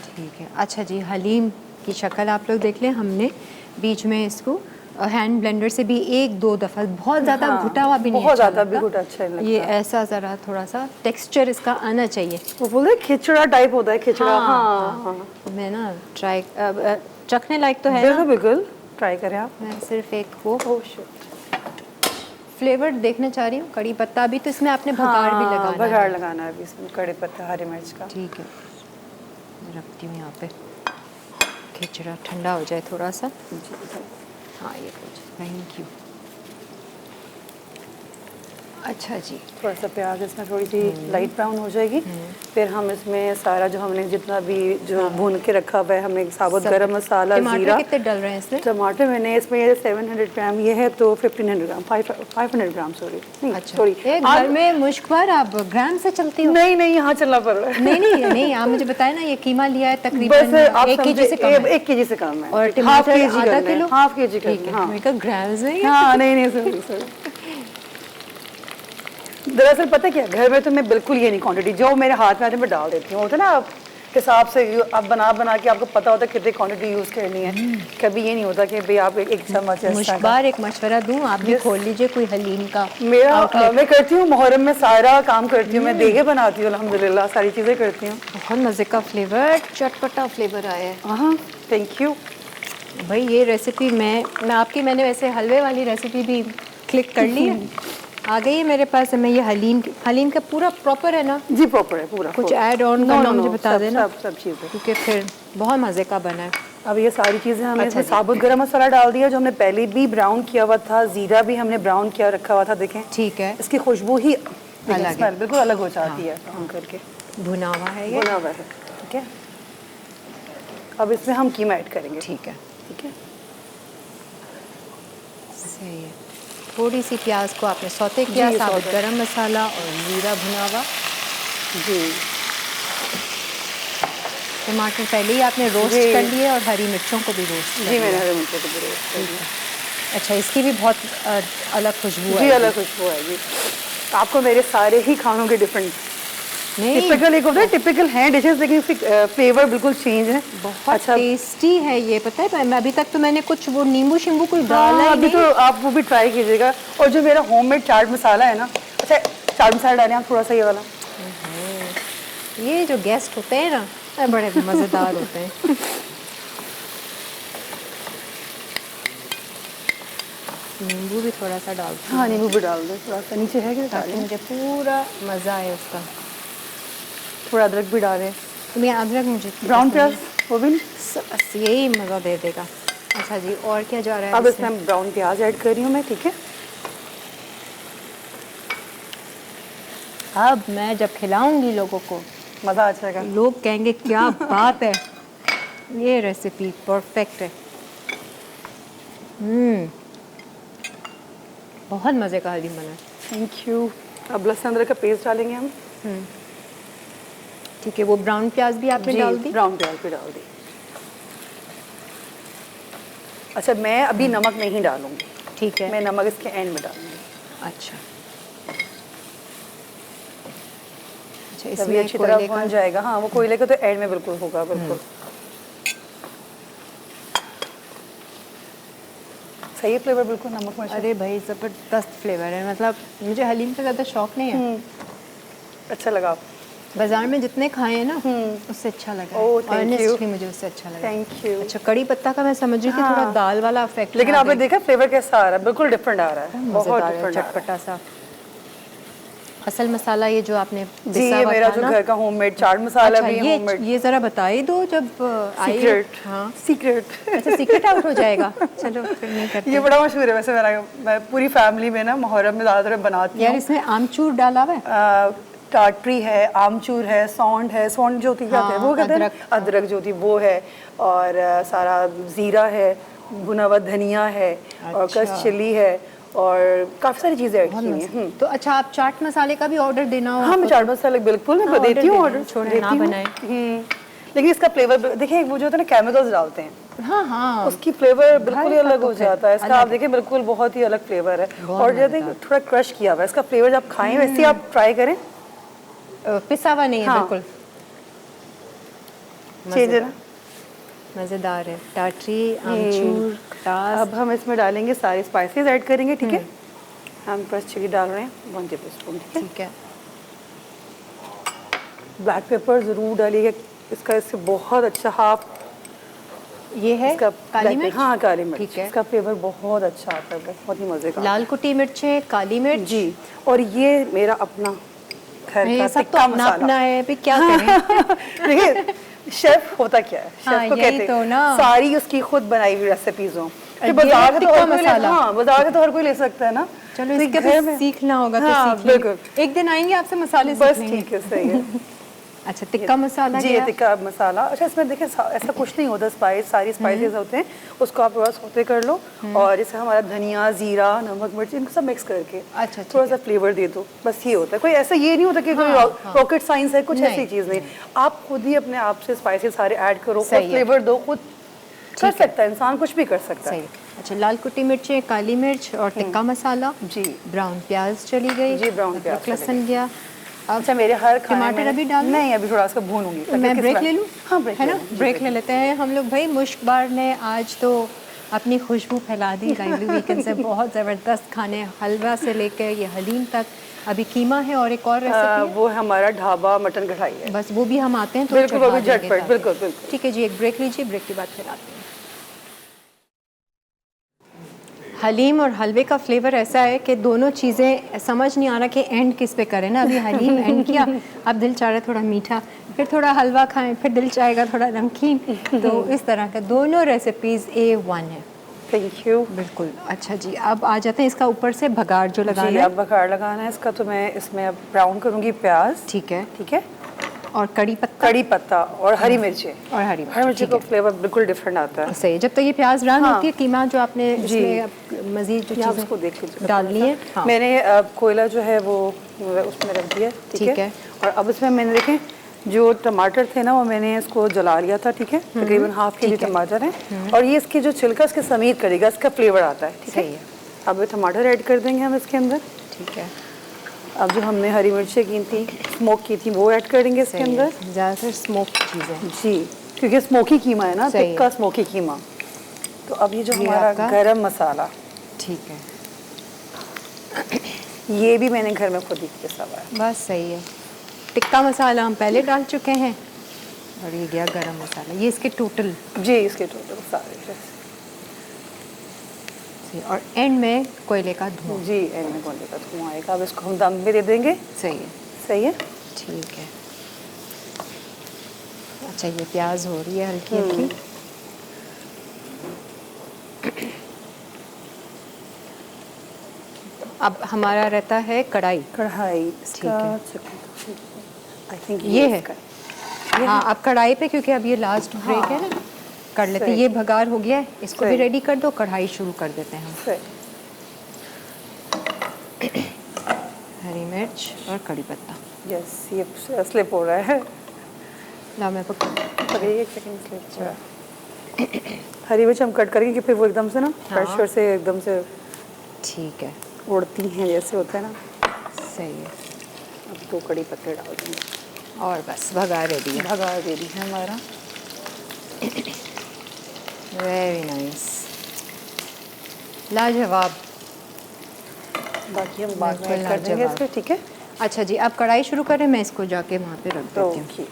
ठीक है। अच्छा जी, हलीम की शक्ल आप लोग देख लें, हमने बीच में इसको हैंड ब्लेंडर से भी 1-2 दफ़ा, बहुत ज़्यादा घुटा हुआ भी नहीं, बहुत अच्छा ज़्यादा भी लगता। घुटा अच्छा नहीं लगता। ये ऐसा ज़रा थोड़ा सा टेक्सचर इसका आना चाहिए। वो बोलते हैं खिचड़ा टाइप होता है, खिचड़ा। हाँ। मैं ना ट्राई चखने लायक तो है बिल्कुल ना? बिल्कुल ट्राई करें आप। मैं सिर्फ एक वो ओह शिट, फ्लेवर देखना चाह रही हूँ। कड़ी पत्ता अभी तो इसमें आपने भगार भी लगाना है। बघार लगाना है अभी इसमें, कड़ी पत्ता, हरी मिर्च का। ठीक है, मैं रखती हूँ यहाँ पे। खिचड़ा ठंडा हो जाए थोड़ा सा। हाँ ये कुछ, थैंक यू। अच्छा जी, थोड़ा सा प्याज इसमें थोड़ी सी लाइट ब्राउन हो जाएगी, फिर हम इसमें सारा जो हमने जितना भी जो भून के रखा हुआ है, हमें साबुत गरम मसाला, टमाटर जीरा। कितने डल रहे हैं इसमें? टमाटर मैंने इसमें ये 700 ग्राम ये है, तो 1500 ग्राम 500 ग्राम सॉरी, नहीं अच्छा, सॉरी। एक घर में मुश्कबार आप ग्राम से चलती हो? नहीं यहाँ चलना पड़ रहा है। नहीं आप मुझे बताए ना, ये कीमा लिया है तकरीबन बस आप 1 केजी से कम है। 1 केजी से कम है, और हाफ टमाटर केजी आधा करना है, किलो? हाफ केजी ठीक करना है, है। मैं कहा ग्राम्स है ये? हाँ नहीं सॉरी। दरअसल पता क्या, घर में तो मैं बिल्कुल ये नहीं क्वांटिटी जो मेरे हाथ में आते मैं डाल देती हूँ, होता है ना आप हिसाब से आप बना के आपको पता होता है कितनी क्वांटिटी यूज़ करनी है। कभी ये नहीं होता कि भाई आप एक चम्मच मुश्कबार एक मशवरा दूं, आप भी खोल लीजिए कोई हलीम का मेरा मैं करती हूँ मुहर्रम में सारा काम करती हूँ, मैं देगे बनाती हूँ, अल्हम्दुलिल्लाह सारी चीज़ें करती हूँ। बहुत मज़े का फ्लेवर, चटपटा फ्लेवर आया है। हाँ थैंक यू भाई। ये रेसिपी मैंने वैसे हलवे वाली रेसिपी भी क्लिक कर ली है, आ गई है मेरे पास। मैं ये हलीम का पूरा प्रॉपर है ना जी? प्रॉपर है पूरा, कुछ ऐड ऑन करना मुझे बता देना, सब चीज़ें, क्योंकि फिर बहुत मज़े का बना है। अब ये सारी चीज़ें हमने अच्छा इसमें साबुत गरम मसाला डाल दिया जो हमने पहले भी ब्राउन किया हुआ था, जीरा भी हमने ब्राउन किया रखा हुआ था, देखें ठीक है, इसकी खुशबू ही अलग है, बिल्कुल अलग हो जाती है हम करके। भुना हुआ है ये, भुना हुआ है, ठीक है। अब इसमें हम कीमा ऐड करेंगे। ठीक है, ठीक है, सही है। थोड़ी सी प्याज को आपने सौते किया, साबुत गरम मसाला और जीरा भुना हुआ जी। टमाटर पहले ही आपने रोस्ट कर लिए और हरी मिर्चों को भी रोस्ट कर जी लिया। मैंने हरी मिर्चों को भी रोस्ट कर लिया। अच्छा, इसकी भी बहुत अलग खुशबू है जी, अलग खुशबू आएगी। आपको मेरे सारे ही खानों के डिफरेंट नहीं, टिपिकल एक होता है, टिपिकल हैं डिशेस, लेकिन इसकी फ्लेवर बिल्कुल चेंज है। बहुत अच्छा, टेस्टी है ये। पता है मैं अभी तक तो मैंने कुछ वो नींबू शिंबू कोई डाला ही अभी नहीं। तो आप वो भी ट्राई कीजिएगा। और जो मेरा होममेड चाट मसाला है ना, अच्छा चाट मसाला डालें आप थोड़ा सा ये वाला। ये जो गेस्ट होते हैं ना, बड़े मज़ेदार होते हैं। नींबू भी थोड़ा सा डालती हूँ। हाँ नींबू भी डाल दो थोड़ा सा, नीचे है क्या? ताकि मुझे पूरा मज़ा आए उसका। थोड़ा अदरक भी डालें। तो मैं अदरक मुझे ब्राउन प्याज वो भी नहीं। बस यही मज़ा दे देगा। अच्छा जी, और क्या जा रहा है? अब इसमें ब्राउन प्याज ऐड कर रही हूँ मैं, ठीक है। अब मैं जब खिलाऊंगी लोगों को, मज़ा आ जाएगा। लोग कहेंगे क्या बात है, ये रेसिपी परफेक्ट है। बहुत मज़े का हलीम बना है। Thank you. अब लहसुन अदरक का पेस्ट डालेंगे हम। ठीक है, वो ब्राउन प्याज भी आपने डाल दी? ब्राउन प्याज भी डाल दी। अच्छा, मैं अभी नमक नहीं डालूंगी। ठीक है, मैं नमक इसके एंड में डालूंगी। अच्छा जब इसमें ये अच्छी तरह भुन जाएगा, हाँ वो कोयले का तो एंड में बिल्कुल होगा, बिल्कुल सही फ्लेवर, बिल्कुल नमक मिर्च। अरे भाई ज़बरदस्त फ्लेवर है। मतलब मुझे हलीम से ज़्यादा शौक नहीं है। अच्छा लगा। बाजार में जितने खाए हैं ना, उससे अच्छा लगा। ओह, thank you. ऑनेस्टली मुझे उससे अच्छा लगा। Thank you. अच्छा, कड़ी पत्ता का मैं समझ रही थी थोड़ा दाल वाला इफेक्ट, लेकिन आपने देखा फ्लेवर कैसा आ रहा है, बिल्कुल डिफरेंट आ रहा है, बहुत मज़ेदार है, डिफरेंट, चटपटा सा। असल मसाला ये जो आपने जी, ये मेरा जो घर का होममेड चाट मसाला अच्छा, भी है होममेड। ये जरा बताई दो जब आई। सीक्रेट। हाँ, सीक्रेट। अच्छा सीक्रेट आउट हो जाएगा। चलो फिर नहीं करते। ये बड़ा मशहूर है वैसे मेरा, मैं पूरी फैमिली में ना मुहर्रम में ज़्यादातर बनाती हूँ। यार इसमें आमचूर डाला हुआ है? टाटरी है, आमचूर है, सौंठ है, सौंठ जो होती है वो कहते हैं अदरक जो होती वो है, और सारा ज़ीरा है, भुना हुआ धनिया है, और कस चिली है, और काफ़ी सारी चीज़ें ऐड की हैं। तो अच्छा, आप चाट मसाले का भी ऑर्डर देना हो? हाँ, मैं चाट मसाले बिल्कुल मैं देती हूँ ऑर्डर, छोड़े ना बनाए। लेकिन इसका फ्लेवर देखिए, वो जो होता है ना केमिकल्स डालते हैं, हाँ, उसकी फ्लेवर बिल्कुल ही अलग हो जाता है। इसका आप देखिए बिल्कुल बहुत ही अलग फ्लेवर है, और जैसे थोड़ा क्रश किया हुआ है इसका फ्लेवर, जब खाएं वैसे आप ट्राई करें। पिसा हुआ नहीं है बिल्कुल। चेंज है ना। मज़ेदार है। टाटरी, आमचूर, खटास। अब हम इसमें डालेंगे सारे स्पाइसेस ऐड करेंगे, ठीक है। हम क्रश चिली डाल रहे हैं 1 टेबलस्पून, ठीक है। ब्लैक पेपर ज़रूर डालिएगा, इसका इससे बहुत अच्छा हाफ ये है इसका काली मिर्च। हाँ काली मिर्च, ठीक है। इसका फ्लेवर बहुत अच्छा आता है, बहुत ही मज़े का। लाल कुटी मिर्चें, काली मिर्च जी, और ये मेरा अपना घर का सब तो टिक्का अपना मसाला। अपना है, अभी क्या करें। देखिए शेफ होता क्या है, शेफ को यही कहते तो हैं ना। सारी उसकी खुद बनाई हुई रेसिपीज हो। ये बाजार में तो टिक्का हर कोई मसाला। हाँ बाजार में तो हर कोई ले सकता है ना। चलो तो इसके घर भी में- सीखना होगा तो हाँ, सीख लेंगे। बिल्कुल। एक दिन आएंगे आपसे मसाले बस सीख लेंगे। ठीक है, सही है। अच्छा, टिक्का मसाला जी, गया। ये टिक्का मसाला। अच्छा, इसमें देखिए ऐसा कुछ नहीं होता, सारी स्पाइसेस होते हैं, उसको आप थोड़ा सौते कर लो और जैसे हमारा धनिया, जीरा, नमक, मिर्च इनको सब मिक्स करके अच्छा, ठीक थोड़ा सा फ्लेवर दे दो, बस ये होता है। कोई ऐसा ये नहीं होता कि कोई रॉकेट साइंस है, कुछ ऐसी चीज़ नहीं। आप खुद ही अपने आप से स्पाइसेस सारे ऐड करो, खुद फ्लेवर दो, खुद कर सकता है इंसान, कुछ भी कर सकता है। अच्छा, लाल कुटी मिर्चें, काली मिर्च और टिक्का मसाला जी, ब्राउन प्याज चली गई। जी, ब्राउन प्याज चली लहसुन गया। अच्छा, मेरे हर खाने टमाटर में अभी डालना? नहीं, अभी थोड़ा इसका भूनूंगी। मैं ब्रेक ले लूँ? हाँ, ब्रेक है ले ना, लो। ब्रेक ले लेते हैं हम लोग। भाई मुश्कबार ने आज तो अपनी खुशबू फैला दी लाइवली वीकेंड से। बहुत ज़बरदस्त खाने, हलवा से लेकर ये हलीम तक। अभी कीमा है और एक और रेसिपी है। वो हमारा ढाबा मटन कढ़ाई है। बस वो भी हम आते हैं तो बिल्कुल, वो भी चढ़ा देंगे झटपट, ताकि- बिल्कुल बिल्कुल। ठीक है जी, एक ब्रेक लीजिए, ब्रेक के बाद फिर आते हैं। हलीम और हलवे का फ्लेवर ऐसा है कि दोनों चीज़ें समझ नहीं आ रहा कि एंड किस पे करें ना। अभी हलीम एंड किया, अब दिल चाह रहा है थोड़ा मीठा, फिर थोड़ा हलवा खाएं, फिर दिल चाहेगा थोड़ा नमकीन। तो इस तरह का दोनों रेसिपीज़ A1 है। Thank you. बिल्कुल। अच्छा जी, अब आ जाते हैं इसका ऊपर से भगार जो लगाना जी, है। अब बघार लगाना है इसका, तो मैं इसमें अब ब्राउन करूंगी प्याज, ठीक है। ठीक है, और कड़ी पत्ता, कड़ी पत्ता और हरी मिर्चें। और हरी हरी मिर्ची ठीक का है। फ्लेवर बिल्कुल डिफरेंट आता है। सही है। जब तक ये प्याज ब्राउन हाँ। होती है, कीमा जो आपने जी। इसमें मज़ीद जो आप उसको चीज़ें देख लीजिए डालनी है। हाँ। मैंने कोयला जो है वो उसमें रख दिया, ठीक है। और अब इसमें मैंने देखें जो टमाटर थे ना, वो मैंने इसको जला लिया था, ठीक है। तकरीबन हाफ के जी टमाटर है और ये इसके जो छिलका इसके समीत करेगा, इसका फ्लेवर आता है, ठीक है। अब ये टमाटर ऐड कर देंगे हम इसके अंदर, ठीक है। अब जो हमने हरी मिर्चें की थी, स्मोक की थी, वो ऐड करेंगे इसके अंदर। ज़्यादातर स्मोक चीज़ें जी, क्योंकि स्मोकी कीमा है ना, सही है। टिक्का स्मोकी कीमा। तो अब ये जो ये हमारा आपका- गरम मसाला, ठीक है, ये भी मैंने घर में खुद ही पिसा हुआ है। बस सही है। टिक्का मसाला हम पहले डाल चुके हैं और ये गया गरम मसाला। ये इसके टोटल जी, इसके टोटल सारे और एंड में कोयले का धुआं। जी, एंड में कोयले का धुआं आएगा। अब इसको हम दम में दे देंगे। सही है, सही है। ठीक है। अच्छा, ये प्याज हो रही है हल्की हल्की। अब हमारा रहता है कढ़ाई। कढ़ाई ठीक है। आई थिंक ये है। हाँ, अब कढ़ाई पे, क्योंकि अब ये लास्ट ब्रेक है ना, कर लेते हैं। सही। ये भगार हो गया है, इसको भी सही। रेडी कर दो, कढ़ाई शुरू कर देते हैं हम। हरी मिर्च और कड़ी पत्ता। यस, ये स्लिप हो रहा है। ला मैं पकड़। अभी एक सेकंड स्लिप हो रहा है। हरी मिर्च हम कट करेंगे कि फिर वो एकदम से ना प्रेशर से एकदम से ठीक है, उड़ती हैं जैसे होता है ना। सही है। अब 2 कड़ी पत्ते डाल देंगे और बस भगार रेडी है। भगा रेडी है हमारा। वेरी नाइस, लाजवाब। बाकी हम बाद में बिल्कुल ऐड कर देंगे लाजवाब। इसको, ठीक है। अच्छा जी, आप कढ़ाई शुरू करें, मैं इसको जाके वहाँ पे रख देती हूँ। ओके,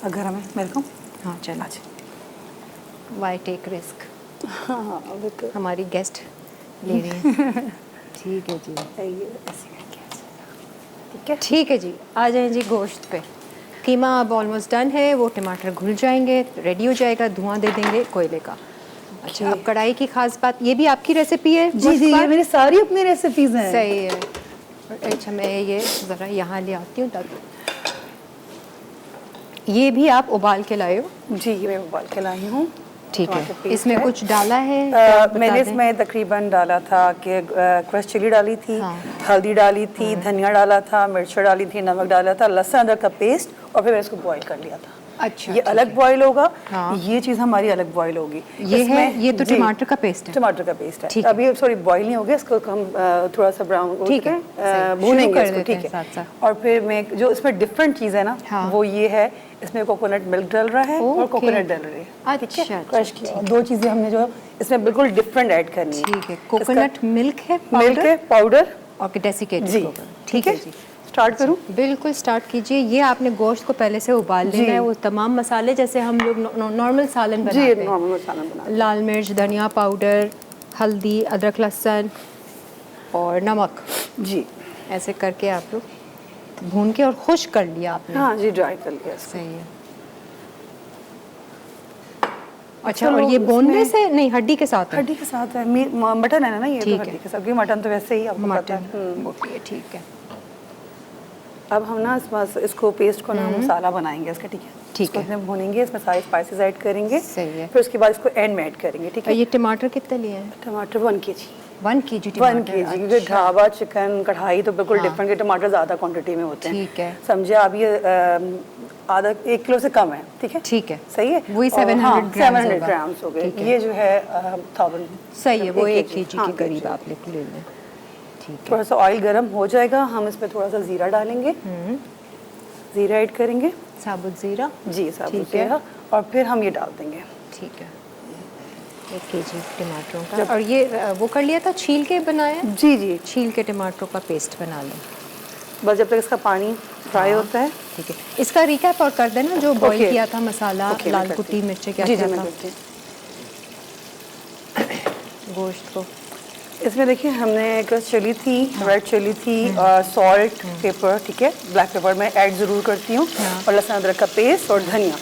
अगर हमें मेरे को हाँ चलो। वाई टेक रिस्क, हाँ अभी तो हमारी गेस्ट ले रही हैं। ठीक है जी, ये ऐसे करके ऐसे। ठीक है। ठीक है जी। आ जाएं जी गोश्त पे। कीमा अब ऑलमोस्ट डन है, वो टमाटर घुल जाएंगे, रेडी हो जाएगा, धुआं दे देंगे कोयले का। अच्छा, अब कढ़ाई की खास बात, ये भी आपकी रेसिपी है? जी जी, ये मेरी सारी अपनी रेसिपीज हैं। सही है। अच्छा, मैं ये ज़रा यहाँ ले आती हूँ ताकि ये भी आप उबाल के लाए हो? जी, ये मैं उबाल के लाई हूँ। ठीक टमाटर है। पेस्ट इसमें है। कुछ डाला है? बता मैंने दें। इसमें तकरीबन डाला था कि क्रश चिली डाली थी, हाँ। हल्दी डाली थी, धनिया डाला था, मिर्च डाली थी, नमक डाला था, लहसुन अदरक का पेस्ट, और फिर मैंने इसको बॉईल कर लिया था। अच्छा, ये अलग बॉईल होगा, ये चीज़ हमारी अलग बॉईल होगी। ये तो टमाटर का पेस्ट है। टमाटर का पेस्ट है। अभी सॉरी बॉईल नहीं हो गया, इसको हम थोड़ा सा ब्राउन भूनेंगे इसको, ठीक है। और फिर मैं जो इसमें डिफरेंट चीज़ है ना, वो ये है, इसमें कोकोनट मिल्क डल रहा है और कोकोनट डल रही है, ठीक है, क्रश किया। दो चीज़ें हमने जो इसमें बिल्कुल डिफरेंट ऐड करनी है। ठीक है, कोकोनट मिल्क है पाउडर और डेसिकेटेड जी, ठीक है। स्टार्ट करूं? बिल्कुल स्टार्ट कीजिए। ये आपने गोश्त को पहले से उबाल लेना है, वो तमाम मसाले जैसे हम लोग नॉर्मल सालन बनाते हैं। जी, नॉर्मल सालन बनाते हैं। लाल मिर्च, धनिया पाउडर, हल्दी, अदरक लहसुन और नमक, जी ऐसे करके आप लोग भून के और खुश कर लिया आपने। हाँ जी, ड्राई कर लिया। सही है। अच्छा, और ये बोनने से नहीं, हड्डी के साथ है? हड्डी के साथ है, मटन है ना ये, तो हड्डी के साथ। मटन तो वैसे ही आपको पता है। ठीक है। अब हम ना इसको पेस्ट को ना मसाला बनाएंगे इसका, ठीक है। ठीक है, इसमें भूनेंगे, इसमें सारे स्पाइसेस ऐड करेंगे। सही है। फिर उसके बाद इसको एंड में ऐड करेंगे, ठीक है। ये टमाटर कितने लिए हैं? टमाटर 1 kg। 1 kg टमाटर, 1 kg, क्योंकि ढाबा चिकन कढ़ाई तो बिल्कुल डिफरेंट के टमाटर ज़्यादा क्वांटिटी में होते हैं। ठीक है, समझे आप। ये आधा 1 किलो से कम है, ठीक है। ठीक है, सही है। वही 700 ग्राम्स हो गए। ये जो है 1000। सही है, वो 1 kg के करीब आप ले लें। थोड़ा सा ऑयल गर्म हो जाएगा, हम इसमें थोड़ा सा जीरा डालेंगे। जीरा ऐड करेंगे, साबुत जीरा। जी, साबुत जीरा। और फिर हम ये डाल देंगे। ठीक है, 1 kg टमाटरों का। और ये वो कर लिया था, छील के बनाया? जी जी, छील के टमाटरों का पेस्ट बना लें बस जब तक इसका पानी फ्राई होता है। ठीक है। इसका रिकैप और कर देना, जो बॉईल किया था मसाला, लाल कुटी मिर्च, क्या क्या था गोश्त को। इसमें देखिए हमने क्रश चिली थी, रेड चिली थी, सॉल्ट, पेपर, ठीक है, ब्लैक पेपर मैं ऐड ज़रूर करती हूँ, और लहसुन अदरक का पेस्ट और धनिया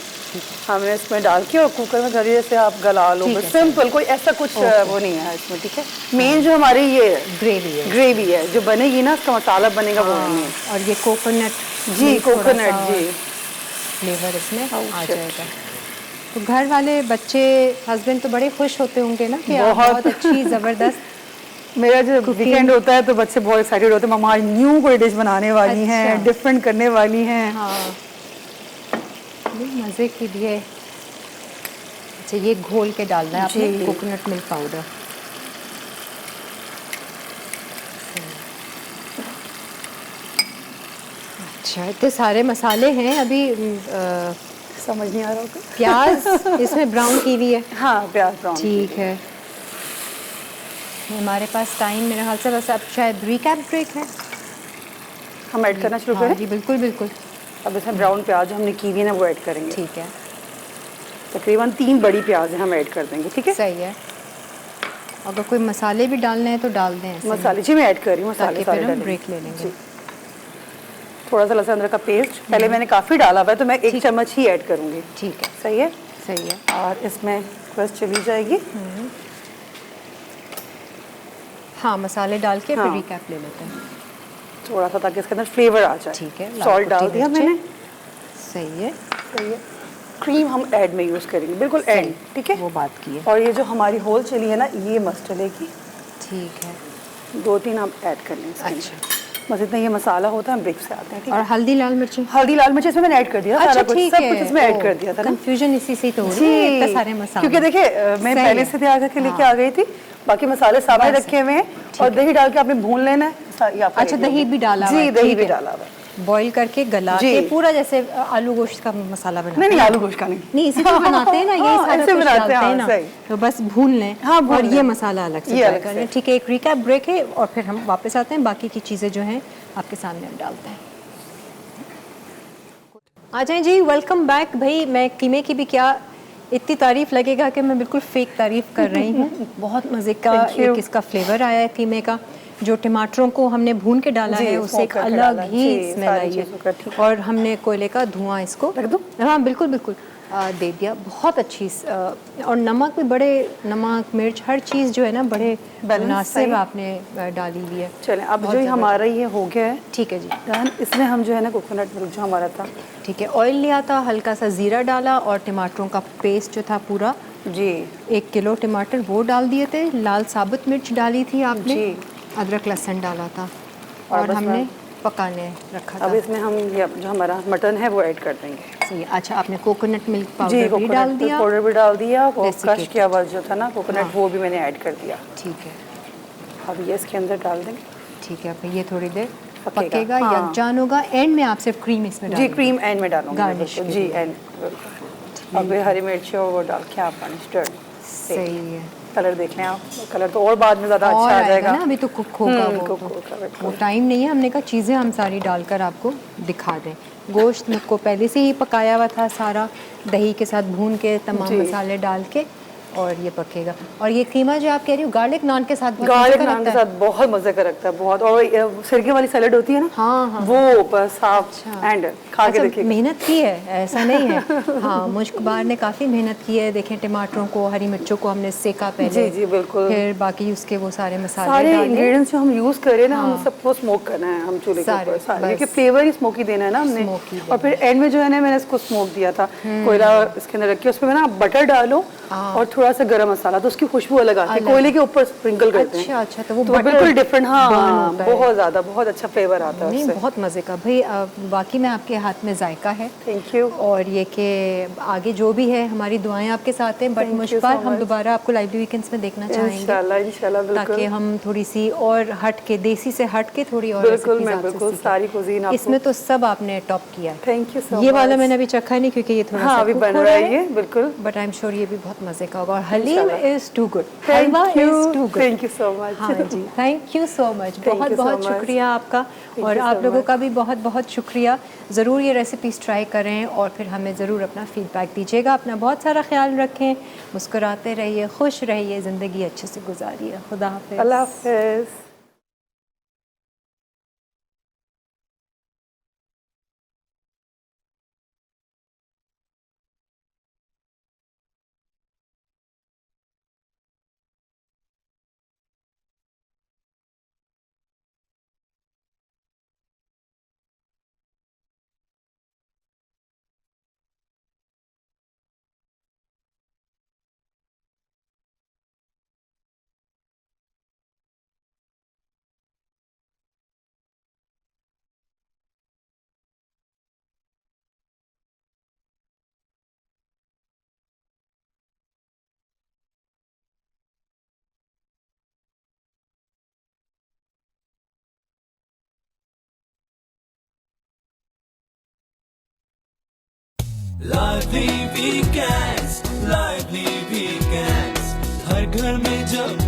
हमने इसमें डाल के और कुकर में जरिए से आप गला लो। सिंपल, कोई ऐसा कुछ वो नहीं है इसमें, ठीक है। मेन जो हमारी ये ग्रेवी है जो बनेगी ना, इसका मसाला बनेगा वो नहीं है। और ये कोकोनट, जी कोकोनट, जी फ्लेवर इसमें आ जाएगा। तो घर वाले, बच्चे, हस्बैंड तो बड़े खुश होते होंगे ना कि बहुत अच्छी ज़बरदस्त। मेरा जो वीकेंड होता है तो बच्चे बहुत एक्साइटेड होते हैं, मम्मा आज न्यू कोई डिश बनाने वाली हैं, डिफरेंट करने वाली हैं। हाँ, मज़े की भी है। अच्छा, ये घोल के डालना है आपने कोकोनट मिल्क पाउडर। अच्छा, इतने सारे मसाले हैं। अभी समझ नहीं आ रहा होगा। प्याज इसमें ब्राउन की हुई है? हाँ, प्याज ब्राउन। ठीक है, हमारे पास टाइम मेरे ख्याल से बस अब शायद रिकैप ब्रेक है, हम ऐड करना शुरू करें? जी बिल्कुल बिल्कुल। अब इसमें ब्राउन प्याज जो हमने की हुई है ना वो ऐड करेंगे। ठीक है, तकरीबन 3 बड़ी प्याज है, हम ऐड कर देंगे, ठीक है। सही है। अगर कोई मसाले भी डालने हैं तो डाल दें ऐसे। मसाले जी मैं ऐड कर रही हूँ, मसाले फिर हम ब्रेक ले लेंगे। थोड़ा सा लहसुन अदरक का पेस्ट पहले मैंने काफ़ी डाला हुआ है, तो मैं 1 चम्मच ही ऐड करूँगी। ठीक है, सही है, सही है। और इसमें क्रश चली जाएगी। हाँ, मसाले डाल के फिर रिकैप ले लेते हैं थोड़ा सा, ताकि इसके अंदर फ्लेवर आ जाए। ठीक है, सॉल्ट डाल दिया मैंने। सही है, सही है। क्रीम हम ऐड में यूज़ करेंगे, बिल्कुल ऐड, ठीक है, वो बात की है। और ये जो हमारी होल चिली है ना, ये मस्त चलेगी। ठीक है, 2-3 हम ऐड कर लेंगे। अच्छा, बस इतना ये मसाला होता है, हम ब्रेक से आते हैं, ठीक है। और हल्दी लाल मिर्च? हल्दी लाल मिर्च इसमें मैंने ऐड कर दिया। अच्छा, सारा कुछ, सब कुछ इसमें ऐड कर दिया था ना। कंफ्यूजन इसी से तो हो रही है, इतने सारे मसाले। क्योंकि देखिए मैं पहले से तैयार करके लेके आ गई थी, बाकी मसाले सामने रखे हुए हैं, और दही डाल के आपने भून लेना है। अच्छा, दही भी डाला? जी, दही भी डाला हुआ है। बॉईल करके गला के पूरा, जैसे आलू गोश्त का मसाला बनाते हैं। नहीं, आलू गोश्त का नहीं, इसी तरह बनाते हैं ना, ये सारा कुछ डालते हैं ना, तो बस भून लें। हाँ, और ये मसाला अलग से फ्राई कर लें। ठीक है, एक रिकैप ब्रेक है और फिर हम वापस आते हैं, बाकी की चीज़ें जो हैं आपके सामने हम डालते हैं। आ जाएं जी, वेलकम बैक। भाई मैं कीमे की भी क्या इतनी तारीफ़ लगेगा कि मैं बिल्कुल फेक तारीफ़ कर रही हूँ। बहुत मज़े का एक इसका फ्लेवर आया है कीमे का। जो टमाटरों को हमने भून के डाला है उससे एक अलग ही स्मेल आई है, और हमने कोयले का धुआं इसको रख दूं? हाँ बिल्कुल बिल्कुल दे दिया। बहुत अच्छी, और नमक भी बड़े, नमक मिर्च हर चीज़ जो है ना बड़े मुनासिब आपने डाली हुई है। चलें, अब जो हमारा ये हो गया है, ठीक है जी, डन। इसमें हम जो है ना कोकोनट मिल्क जो हमारा था, ठीक है, ऑयल लिया था, हल्का सा ज़ीरा डाला, और टमाटरों का पेस्ट जो था पूरा जी 1 किलो टमाटर वो डाल दिए थे। लाल साबुत मिर्च डाली थी आपने, अदरक लहसुन डाला था, और हमने पकाने रखा था। अब इसमें हम ये जो हमारा मटन है वो ऐड कर देंगे। सही। अच्छा, आपने कोकोनट मिल्क पाउडर भी डाल दिया? पाउडर भी डाल दिया, वो क्रश किया हुआ जो था ना कोकोनट, हाँ। वो भी मैंने ऐड कर दिया। ठीक है। अब ये इसके अंदर डाल देंगे। ठीक है, फिर ये थोड़ी देर पकेगा, पकेगा, हाँ। यकजान होगा। एंड में आप सिर्फ क्रीम इसमें जी, डालेंगे? क्रीम एंड में डालूंगी गार्निश जी, एंड। अब ये हरी मिर्ची और वो डाल के आप स्टर्ड। सही है। कलर देख लें आप, कलर तो और बाद में ज़्यादा और अच्छा आ आएगा जाएगा ना, अभी तो कुक होगा वो टाइम नहीं है। हमने कहा चीज़ें हम सारी डालकर आपको दिखा दें। गोश्त को पहले से ही पकाया हुआ था सारा, दही के साथ भून के तमाम मसाले डाल के, और ये पकेगा। और ये कीमा जो आप कह रही हो गार्लिक नान के साथ, गार्लिक नान के साथ बहुत मजे का लगता है, बहुत। और सिरके वाली सैलेड होती है ना, हाँ हाँ, वो बस आप एंड खा के देखिए। मेहनत की है, ऐसा नहीं है। हाँ, मुश्कबार ने काफ़ी मेहनत की है। देखें, टमाटरों को, हरी मिर्चों को हमने सेका पहले। जी जी बिल्कुल। फिर बाकी उसके वो सारे मसाले, सारे इंग्रेडिएंट्स जो हम यूज कर रहे हैं ना, हाँ। हम सबको स्मोक करना है हम चूल्हे के ऊपर सारे, क्योंकि बस। फ्लेवर ही स्मोकी देना है ना हमने। और फिर एंड में जो है ना, मैंने इसको स्मोक दिया था, कोयला इसके अंदर रख के उसमें ना बटर डालो और थोड़ा सा गरम मसाला, तो उसकी खुशबू अलग आती है। कोयले के ऊपर स्प्रिंकल करते हैं। अच्छा अच्छा, तो वो बिल्कुल डिफरेंट। हाँ, बहुत ज्यादा, बहुत अच्छा फ्लेवर आता है नहीं, उससे। बहुत मज़े का भाई। बाकी में आपके हाथ में जायका है। Thank you. और ये कि आगे जो भी है, हमारी दुआएं आपके साथ हैं। बट मुश्किल हम दोबारा आपको लाइवली वीकेंड्स में देखना चाहेंगे, इंशाल्लाह बिल्कुल, ताकि हम थोड़ी सी और हट के, देसी से हट के थोड़ी और बिल्कुल, मैं बिल्कुल सारी कुजीन आपको। इसमें तो सब आपने टॉप किया है। Thank you so much. ये वाला मैंने अभी चखा नहीं, क्योंकि ये थोड़ा सा अभी बन रहा है ये, बिल्कुल। बट आई एम श्योर ये भी बहुत मज़े का होगा। और haleem is too good, thank halwa you, is too good. Thank you so much. हाँ जी, थैंक यू सो मच। बहुत you so बहुत much. शुक्रिया आपका, और आप लोगों का भी बहुत बहुत शुक्रिया। ज़रूर ये रेसिपीज़ ट्राई करें और फिर हमें ज़रूर अपना फीडबैक दीजिएगा। अपना बहुत सारा ख्याल रखें, मुस्कुराते रहिए, खुश रहिए, ज़िंदगी अच्छे से गुजारिए। खुदा हाफ़िज़। अल्लाह हाफ़िज़। Lively weekends, lively weekends, हर घर में जब